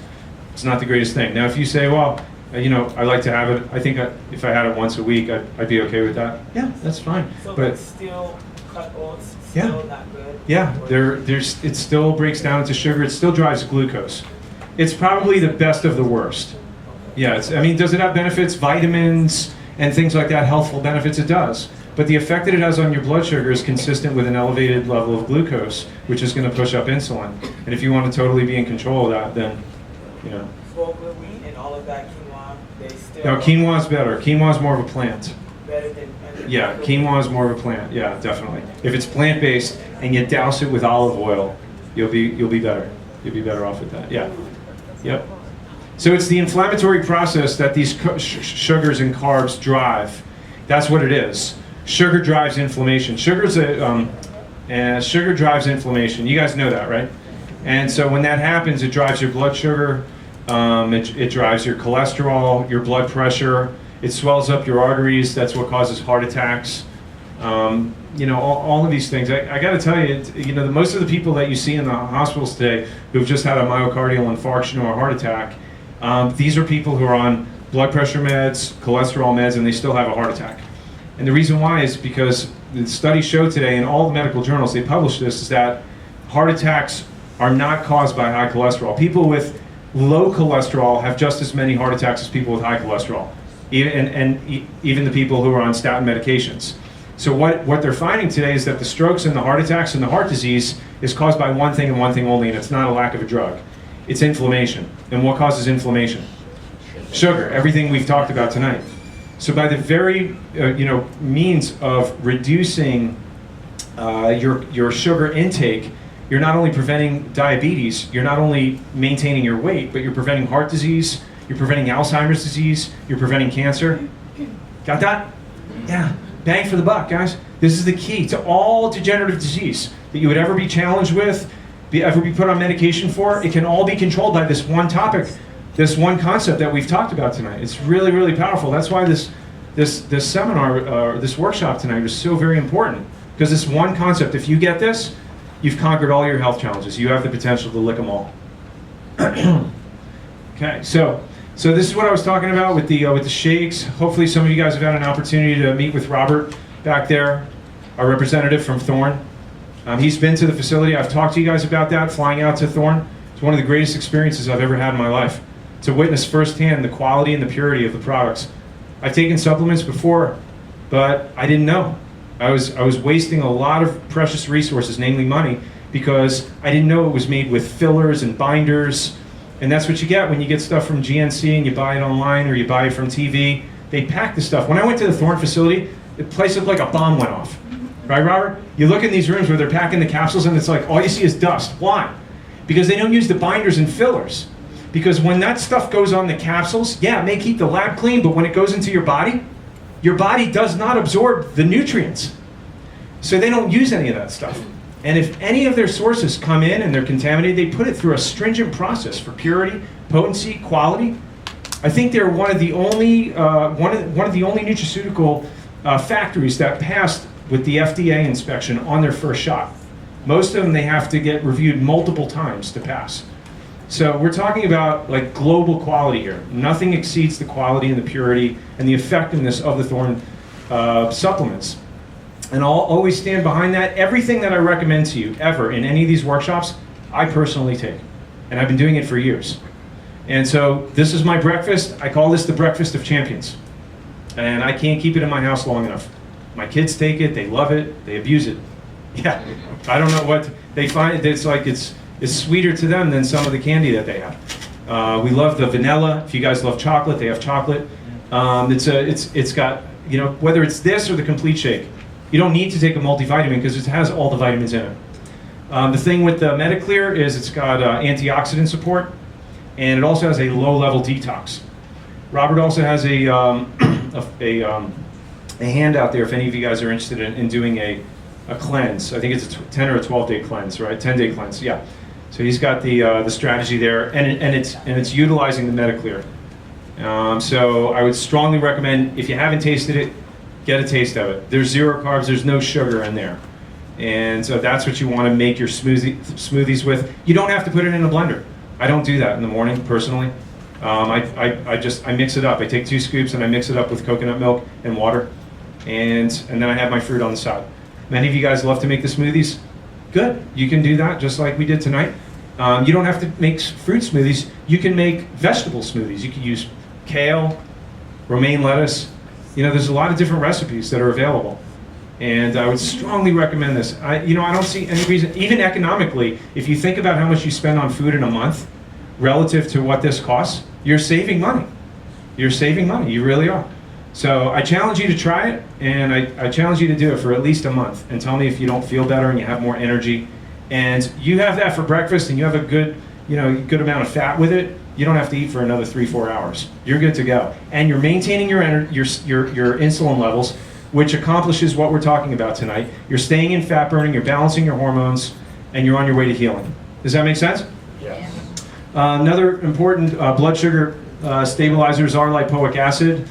it's not the greatest thing. Now, if you say, well, I like to have it. I think if I had it once a week, I'd be okay with that. Yeah, that's fine. So but still cut oats, still not good. Yeah, it still breaks down into sugar. It still drives glucose. It's probably the best of the worst. Yeah, does it have benefits, vitamins, and things like that, healthful benefits? It does. But the effect that it has on your blood sugar is consistent with an elevated level of glucose, which is going to push up insulin. And if you want to totally be in control of that, then, Whole wheat and all of that quinoa, they still. No, quinoa is better. Quinoa is more of a plant. Better than. Yeah, quinoa is more of a plant. Yeah, definitely. If it's plant-based and you douse it with olive oil, you'll be better. You'll be better off with that. Yeah. Yep. So it's the inflammatory process that these sugars and carbs drive. That's what it is. Sugar drives inflammation. Sugar drives inflammation. You guys know that, right? And so when that happens, it drives your blood sugar. It drives your cholesterol, your blood pressure. It swells up your arteries. That's what causes heart attacks. All of these things. I got to tell you, most of the people that you see in the hospitals today who've just had a myocardial infarction or a heart attack, These are people who are on blood pressure meds, cholesterol meds, and they still have a heart attack. And the reason why is because the studies show today in all the medical journals, they publish this, is that heart attacks are not caused by high cholesterol. People with low cholesterol have just as many heart attacks as people with high cholesterol, even the people who are on statin medications. So what they're finding today is that the strokes and the heart attacks and the heart disease is caused by one thing and one thing only, and it's not a lack of a drug. It's inflammation. And what causes inflammation? Sugar, everything we've talked about tonight. So by the very means of reducing your sugar intake, you're not only preventing diabetes, you're not only maintaining your weight, but you're preventing heart disease, you're preventing Alzheimer's disease, you're preventing cancer. Got that? Yeah. Bang for the buck, guys. This is the key to all degenerative disease that you would ever be challenged with, ever be put on medication for. It can all be controlled by this one topic, this one concept that we've talked about tonight. It's really, really powerful. That's why this seminar, this workshop tonight is so very important. Because this one concept, if you get this, you've conquered all your health challenges. You have the potential to lick them all. Okay, so this is what I was talking about with the shakes. Hopefully some of you guys have had an opportunity to meet with Robert back there, our representative from Thorne. He's been to the facility. I've talked to you guys about that, flying out to Thorne. It's one of the greatest experiences I've ever had in my life, to witness firsthand the quality and the purity of the products. I've taken supplements before, but I didn't know. I was wasting a lot of precious resources, namely money, because I didn't know it was made with fillers and binders. And that's what you get when you get stuff from GNC and you buy it online or you buy it from TV. They pack the stuff. When I went to the Thorne facility, the place looked like a bomb went off. Right, Robert? You look in these rooms where they're packing the capsules and it's like all you see is dust. Why? Because they don't use the binders and fillers. Because when that stuff goes on the capsules, yeah, it may keep the lab clean, but when it goes into your body does not absorb the nutrients. So they don't use any of that stuff. And if any of their sources come in and they're contaminated, they put it through a stringent process for purity, potency, quality. I think they're one of the only nutraceutical factories that passed with the FDA inspection on their first shot. Most of them, they have to get reviewed multiple times to pass. So we're talking about like global quality here. Nothing exceeds the quality and the purity and the effectiveness of the Thorne supplements. And I'll always stand behind that. Everything that I recommend to you ever in any of these workshops, I personally take. And I've been doing it for years. And so this is my breakfast. I call this the breakfast of champions. And I can't keep it in my house long enough. My kids take it, they love it, they abuse it. Yeah, I don't know what, they find it's like it's sweeter to them than some of the candy that they have. We love the vanilla. If you guys love chocolate, they have chocolate. It's got, whether it's this or the complete shake, you don't need to take a multivitamin because it has all the vitamins in it. The thing with the Mediclear is it's got antioxidant support, and it also has a low-level detox. Robert also has a handout there if any of you guys are interested in doing a cleanse. I think it's a 10 or a 12-day cleanse, right? 10-day cleanse, yeah. So he's got the strategy there, and it's utilizing the Mediclear. So I would strongly recommend, if you haven't tasted it, get a taste of it. There's 0 carbs, there's no sugar in there. And so that's what you want to make your smoothies with. You don't have to put it in a blender. I don't do that in the morning, personally. I mix it up. I take 2 scoops and I mix it up with coconut milk and water. And then I have my fruit on the side. Many of you guys love to make the smoothies. Good, you can do that just like we did tonight. You don't have to make fruit smoothies. You can make vegetable smoothies. You can use kale, romaine lettuce. There's a lot of different recipes that are available. And I would strongly recommend this. I don't see any reason, even economically, if you think about how much you spend on food in a month relative to what this costs, you're saving money. You're saving money, you really are. So I challenge you to try it, and I challenge you to do it for at least a month and tell me if you don't feel better and you have more energy. And you have that for breakfast and you have a good amount of fat with it, you don't have to eat for another 3-4 hours. You're good to go. And you're maintaining your insulin levels, which accomplishes what we're talking about tonight. You're staying in fat burning, you're balancing your hormones, and you're on your way to healing. Does that make sense? Yeah. Another important blood sugar stabilizers are lipoic acid,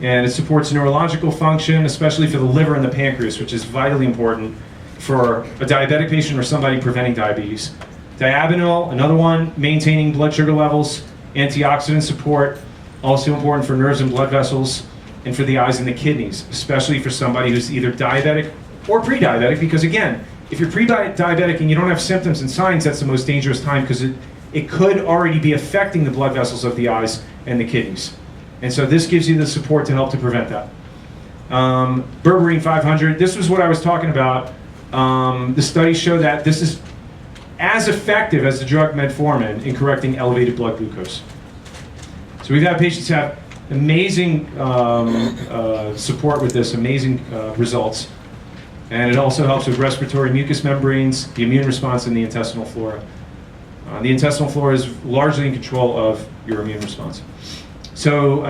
and it supports neurological function, especially for the liver and the pancreas, which is vitally important for a diabetic patient or somebody preventing diabetes. Diabenol, another one, maintaining blood sugar levels, Antioxidant support, also important for nerves and blood vessels, and for the eyes and the kidneys, especially for somebody who's either diabetic or pre-diabetic, because again, if you're pre-diabetic and you don't have symptoms and signs, that's the most dangerous time, because it could already be affecting the blood vessels of the eyes and the kidneys. And so this gives you the support to help to prevent that. Berberine 500, this was what I was talking about. The studies show that this is as effective as the drug metformin in correcting elevated blood glucose. So we've had patients have amazing support with this, amazing results. And it also helps with respiratory mucous membranes, the immune response, and the intestinal flora. The intestinal flora is largely in control of your immune response. So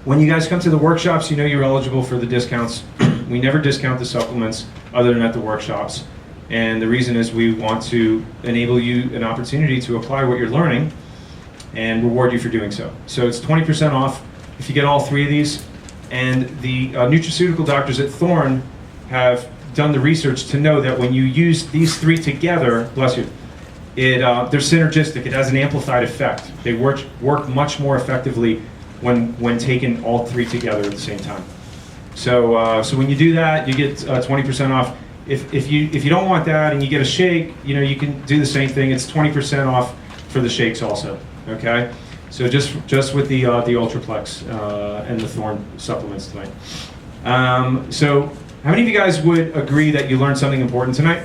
when you guys come to the workshops, you know you're eligible for the discounts. We never discount the supplements other than at the workshops. And the reason is we want to enable you an opportunity to apply what you're learning and reward you for doing so. So it's 20% off if you get all 3 of these. And the nutraceutical doctors at Thorne have done the research to know that when you use these 3 together, bless you, they're synergistic. It has an amplified effect. They work much more effectively when taken all 3 together at the same time. So when you do that, you get 20% off. If you don't want that and you get a shake, you know, you can do the same thing. It's 20% off for the shakes also. Okay, so just with the Ultraplex and the Thorne supplements tonight. So how many of you guys would agree that you learned something important tonight?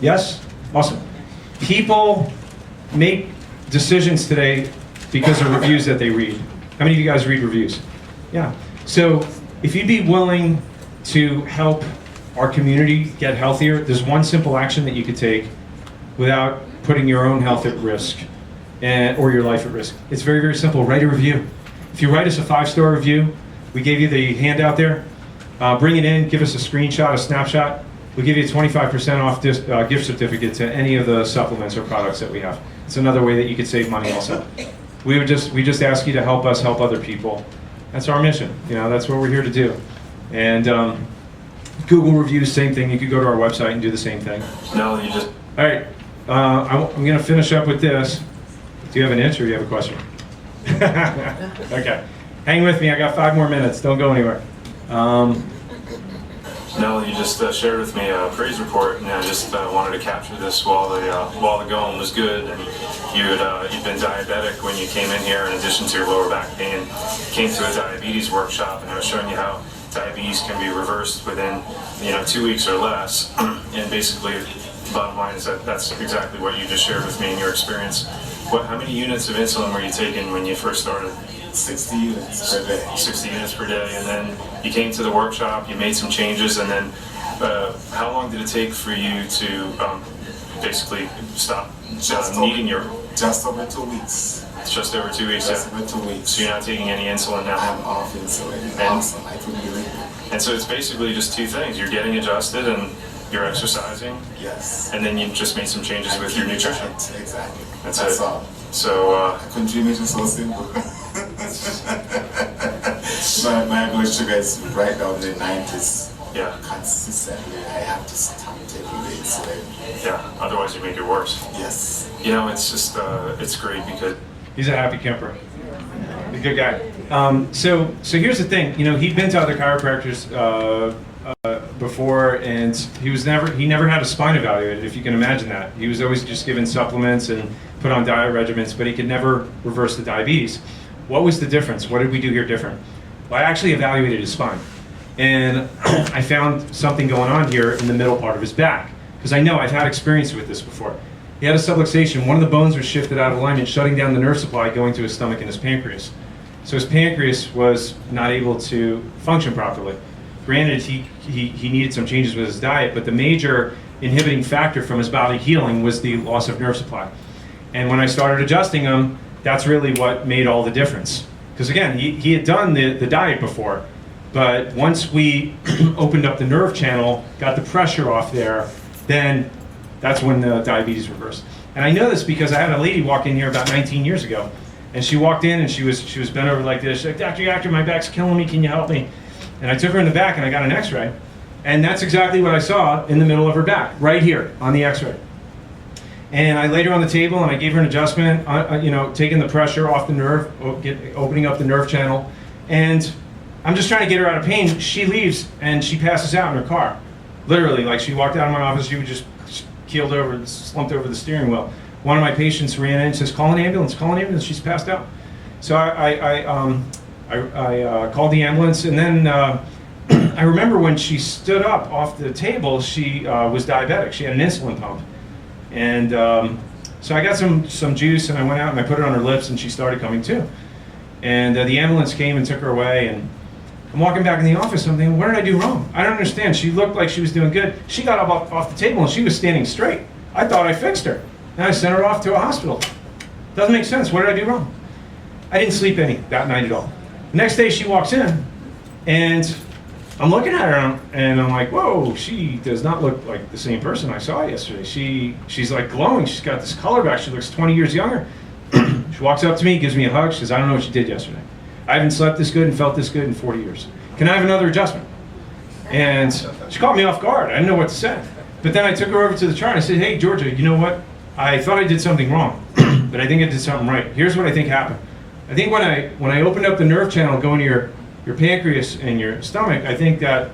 Yes? Awesome. People make decisions today because of reviews that they read. How many of you guys read reviews? Yeah. So if you'd be willing to help our community get healthier, there's one simple action that you could take without putting your own health at risk or your life at risk. It's very, very simple. Write a review. If you write us a 5-star review, we gave you the handout there. Bring it in, give us a screenshot, a snapshot. We'll give you a 25% off gift certificate to any of the supplements or products that we have. It's another way that you could save money also. We just ask you to help us help other people. That's our mission. You know, that's what we're here to do. And Google reviews, same thing. You could go to our website and do the same thing. No, you just... All right, I'm going to finish up with this. Do you have an itch or do you have a question? Okay, hang with me. I got 5 more minutes. Don't go anywhere. No, you just shared with me a praise report, and I just wanted to capture this while the going was good. And you'd been diabetic when you came in here. In addition to your lower back pain, came to a diabetes workshop, and I was showing you how diabetes can be reversed within 2 weeks or less. And basically, the bottom line is that that's exactly what you just shared with me in your experience. How many units of insulin were you taking when you first started? 60 units per day. 60 units per day, and then you came to the workshop, you made some changes, and then how long did it take for you to basically stop needing your... Just over 2 weeks. It's just over 2 weeks. Just over 2 weeks. So you're not taking any insulin now? I'm off insulin. And, awesome. I couldn't believe it. And so it's basically just 2 things. You're getting adjusted and you're exercising. Yes. And then you just made some changes with your nutrition. Exactly. That's it. all. So I couldn't dream it was so simple. my blood sugar is right down in the 90s. Yeah. Consistently, I have to stop taking the insulin. Yeah. Otherwise, you make it worse. Yes. It's just it's great because he's a happy camper. A good guy. So here's the thing. He'd been to other chiropractors before, and he never had a spine evaluated. If you can imagine that, he was always just given supplements and put on diet regimens, but he could never reverse the diabetes. What was the difference? What did we do here different? Well, I actually evaluated his spine, and I found something going on here in the middle part of his back, because I know I've had experience with this before. He had a subluxation. One of the bones was shifted out of alignment, shutting down the nerve supply going to his stomach and his pancreas. So his pancreas was not able to function properly. Granted, he needed some changes with his diet, but the major inhibiting factor from his body healing was the loss of nerve supply. And when I started adjusting him, that's really what made all the difference. Because again, he had done the diet before, but once we opened up the nerve channel, got the pressure off there, then that's when the diabetes reversed. And I know this because I had a lady walk in here about 19 years ago, and she walked in and she was bent over like this. She's like, Dr. Yachter, my back's killing me, can you help me? And I took her in the back and I got an x-ray. And that's exactly what I saw in the middle of her back, right here on the x-ray. And I laid her on the table and I gave her an adjustment, taking the pressure off the nerve, opening up the nerve channel. And I'm just trying to get her out of pain. She leaves and she passes out in her car. Literally, like she walked out of my office, she was just keeled over, slumped over the steering wheel. One of my patients ran in and says, call an ambulance, she's passed out. So I called the ambulance, and then I remember when she stood up off the table, she was diabetic. She had an insulin pump. And so I got some juice, and I went out and I put it on her lips, and she started coming to. And the ambulance came and took her away, and I'm walking back in the office, I'm thinking, what did I do wrong? I don't understand. She looked like she was doing good. She got up off the table, and she was standing straight. I thought I fixed her. And I sent her off to a hospital. Doesn't make sense. What did I do wrong? I didn't sleep any that night at all. The next day she walks in, and I'm looking at her, and I'm like, whoa, she does not look like the same person I saw yesterday. She's like glowing. She's got this color back. She looks 20 years younger. She walks up to me, gives me a hug. She says, I don't know what you did yesterday. I haven't slept this good and felt this good in 40 years. Can I have another adjustment? And she caught me off guard. I didn't know what to say. But then I took her over to the chart and I said, hey, Georgia, you know what? I thought I did something wrong, but I think I did something right. Here's what I think happened. I think when I opened up the nerve channel going to your pancreas and your stomach, I think that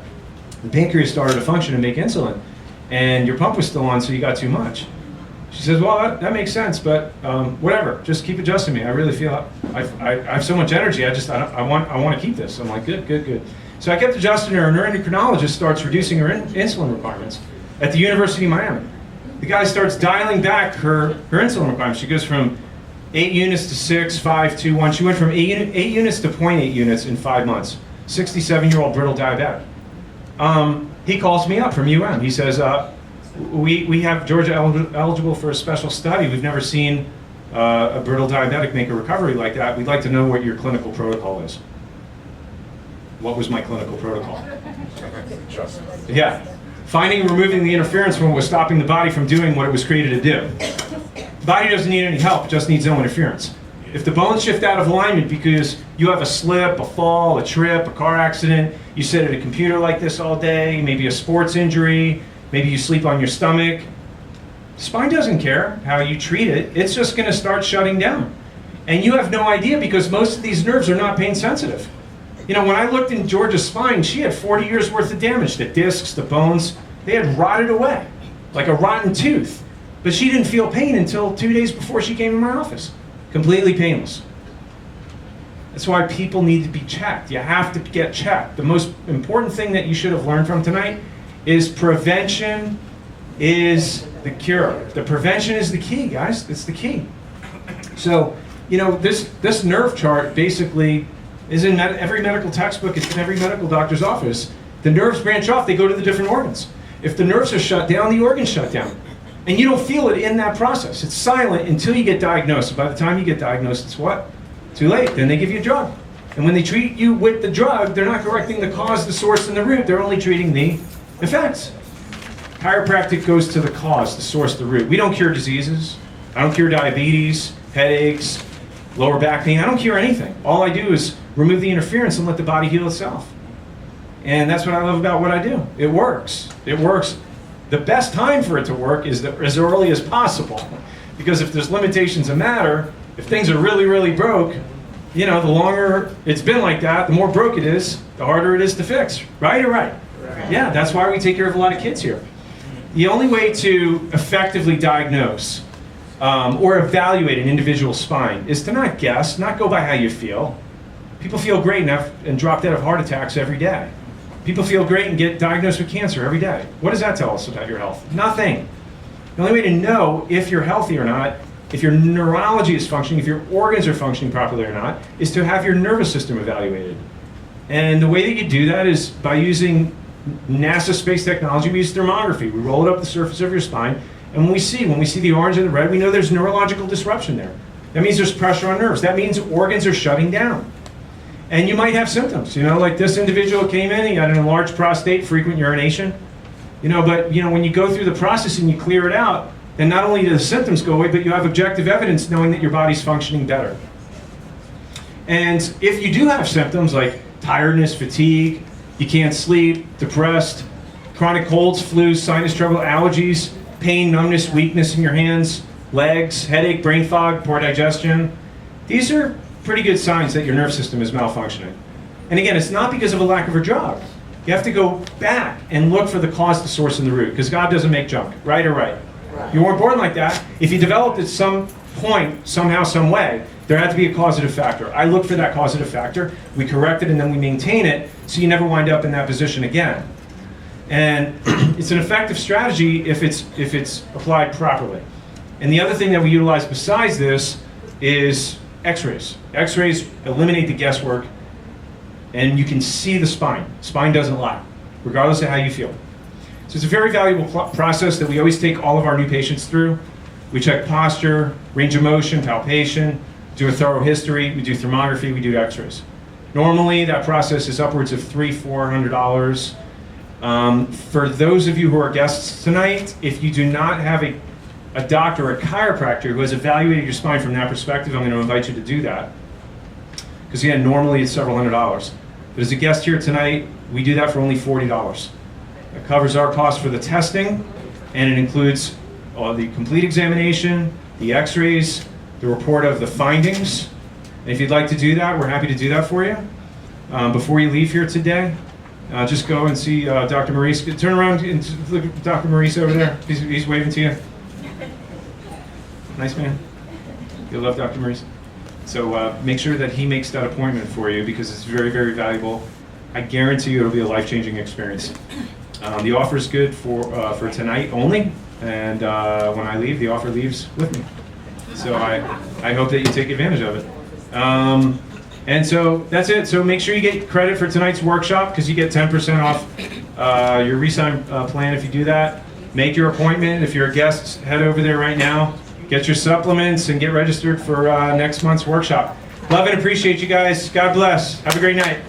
the pancreas started to function and make insulin, and your pump was still on, so you got too much. She says, well, that makes sense, but whatever, just keep adjusting me. I really feel I have so much energy. I want to keep this. I'm like, good. So I kept adjusting her, and her endocrinologist starts reducing her insulin requirements at the University of Miami. The guy starts dialing back her insulin requirements. She goes from 8 units to 6, 5, 2, 1. She went from 8 units to 0.8 units in 5 months. 67-year-old brittle diabetic. He calls me up from UM. He says, we have Georgia eligible for a special study. We've never seen a brittle diabetic make a recovery like that. We'd like to know what your clinical protocol is. What was my clinical protocol? Yeah. Finding and removing the interference from what was stopping the body from doing what it was created to do. The body doesn't need any help, it just needs no interference. If the bones shift out of alignment because you have a slip, a fall, a trip, a car accident, you sit at a computer like this all day, maybe a sports injury, maybe you sleep on your stomach, the spine doesn't care how you treat it, it's just going to start shutting down. And you have no idea because most of these nerves are not pain sensitive. You know, when I looked in Georgia's spine, she had 40 years worth of damage. The discs, the bones, they had rotted away like a rotten tooth. But she didn't feel pain until 2 days before she came to my office. Completely painless. That's why people need to be checked. You have to get checked. The most important thing that you should have learned from tonight is prevention is the cure. The prevention is the key, guys. It's the key. So, you know, this nerve chart basically is in every medical textbook. It's in every medical doctor's office. The nerves branch off. They go to the different organs. If the nerves are shut down, the organs shut down. And you don't feel it in that process. It's silent until you get diagnosed. And by the time you get diagnosed, it's what? Too late. Then they give you a drug. And when they treat you with the drug, they're not correcting the cause, the source, and the root. They're only treating the effects. Chiropractic goes to the cause, the source, the root. We don't cure diseases. I don't cure diabetes, headaches, lower back pain. I don't cure anything. All I do is remove the interference and let the body heal itself. And that's what I love about what I do. It works. It works. The best time for it to work is as early as possible. Because if there's limitations of matter, if things are really, really broke, you know, the longer it's been like that, the more broke it is, the harder it is to fix. Right or right? Yeah, that's why we take care of a lot of kids here. The only way to effectively diagnose or evaluate an individual's spine is to not guess, not go by how you feel. People feel great and drop dead of heart attacks every day. People feel great and get diagnosed with cancer every day. What does that tell us about your health? Nothing. The only way to know if you're healthy or not, if your neurology is functioning, if your organs are functioning properly or not, is to have your nervous system evaluated. And the way that you do that is by using NASA space technology. We use thermography. We roll it up the surface of your spine, and when we see the orange and the red, we know there's neurological disruption there. That means there's pressure on nerves. That means organs are shutting down. And you might have symptoms, you know, like this individual came in, he had an enlarged prostate, frequent urination, you know, but, you know, when you go through the process and you clear it out, then not only do the symptoms go away, but you have objective evidence knowing that your body's functioning better. And if you do have symptoms like tiredness, fatigue, you can't sleep, depressed, chronic colds, flus, sinus trouble, allergies, pain, numbness, weakness in your hands, legs, headache, brain fog, poor digestion. These are pretty good signs that your nerve system is malfunctioning. And again, it's not because of a lack of a drug. You have to go back and look for the cause, the source, and the root, because God doesn't make junk, right or right? You weren't born like that. If you developed at some point, somehow, some way, there had to be a causative factor. I look for that causative factor, we correct it, and then we maintain it so you never wind up in that position again. And it's an effective strategy if it's applied properly. And the other thing that we utilize besides this is x-rays. X-rays eliminate the guesswork, and you can see the spine. Spine doesn't lie, regardless of how you feel. So it's a very valuable process that we always take all of our new patients through. We check posture, range of motion, palpation, do a thorough history, we do thermography, we do x-rays. Normally, that process is upwards of $300-400. For those of you who are guests tonight, if you do not have a doctor or a chiropractor who has evaluated your spine from that perspective, I'm going to invite you to do that. Because again, normally it's several $100s. But as a guest here tonight, we do that for only $40. It covers our cost for the testing, and it includes the complete examination, the x-rays, the report of the findings. And if you'd like to do that, we're happy to do that for you. Before you leave here today, just go and see Dr. Maurice. Turn around and look at Dr. Maurice over there. He's waving to you. Nice man. You love Dr. Maurice. So make sure that he makes that appointment for you because it's very, very valuable. I guarantee you it'll be a life-changing experience. The offer is good for tonight only, and when I leave, the offer leaves with me. So I hope that you take advantage of it. And so that's it. So make sure you get credit for tonight's workshop because you get 10% off your re-sign plan if you do that. Make your appointment. If you're a guest, head over there right now. Get your supplements and get registered for next month's workshop. Love and appreciate you guys. God bless. Have a great night.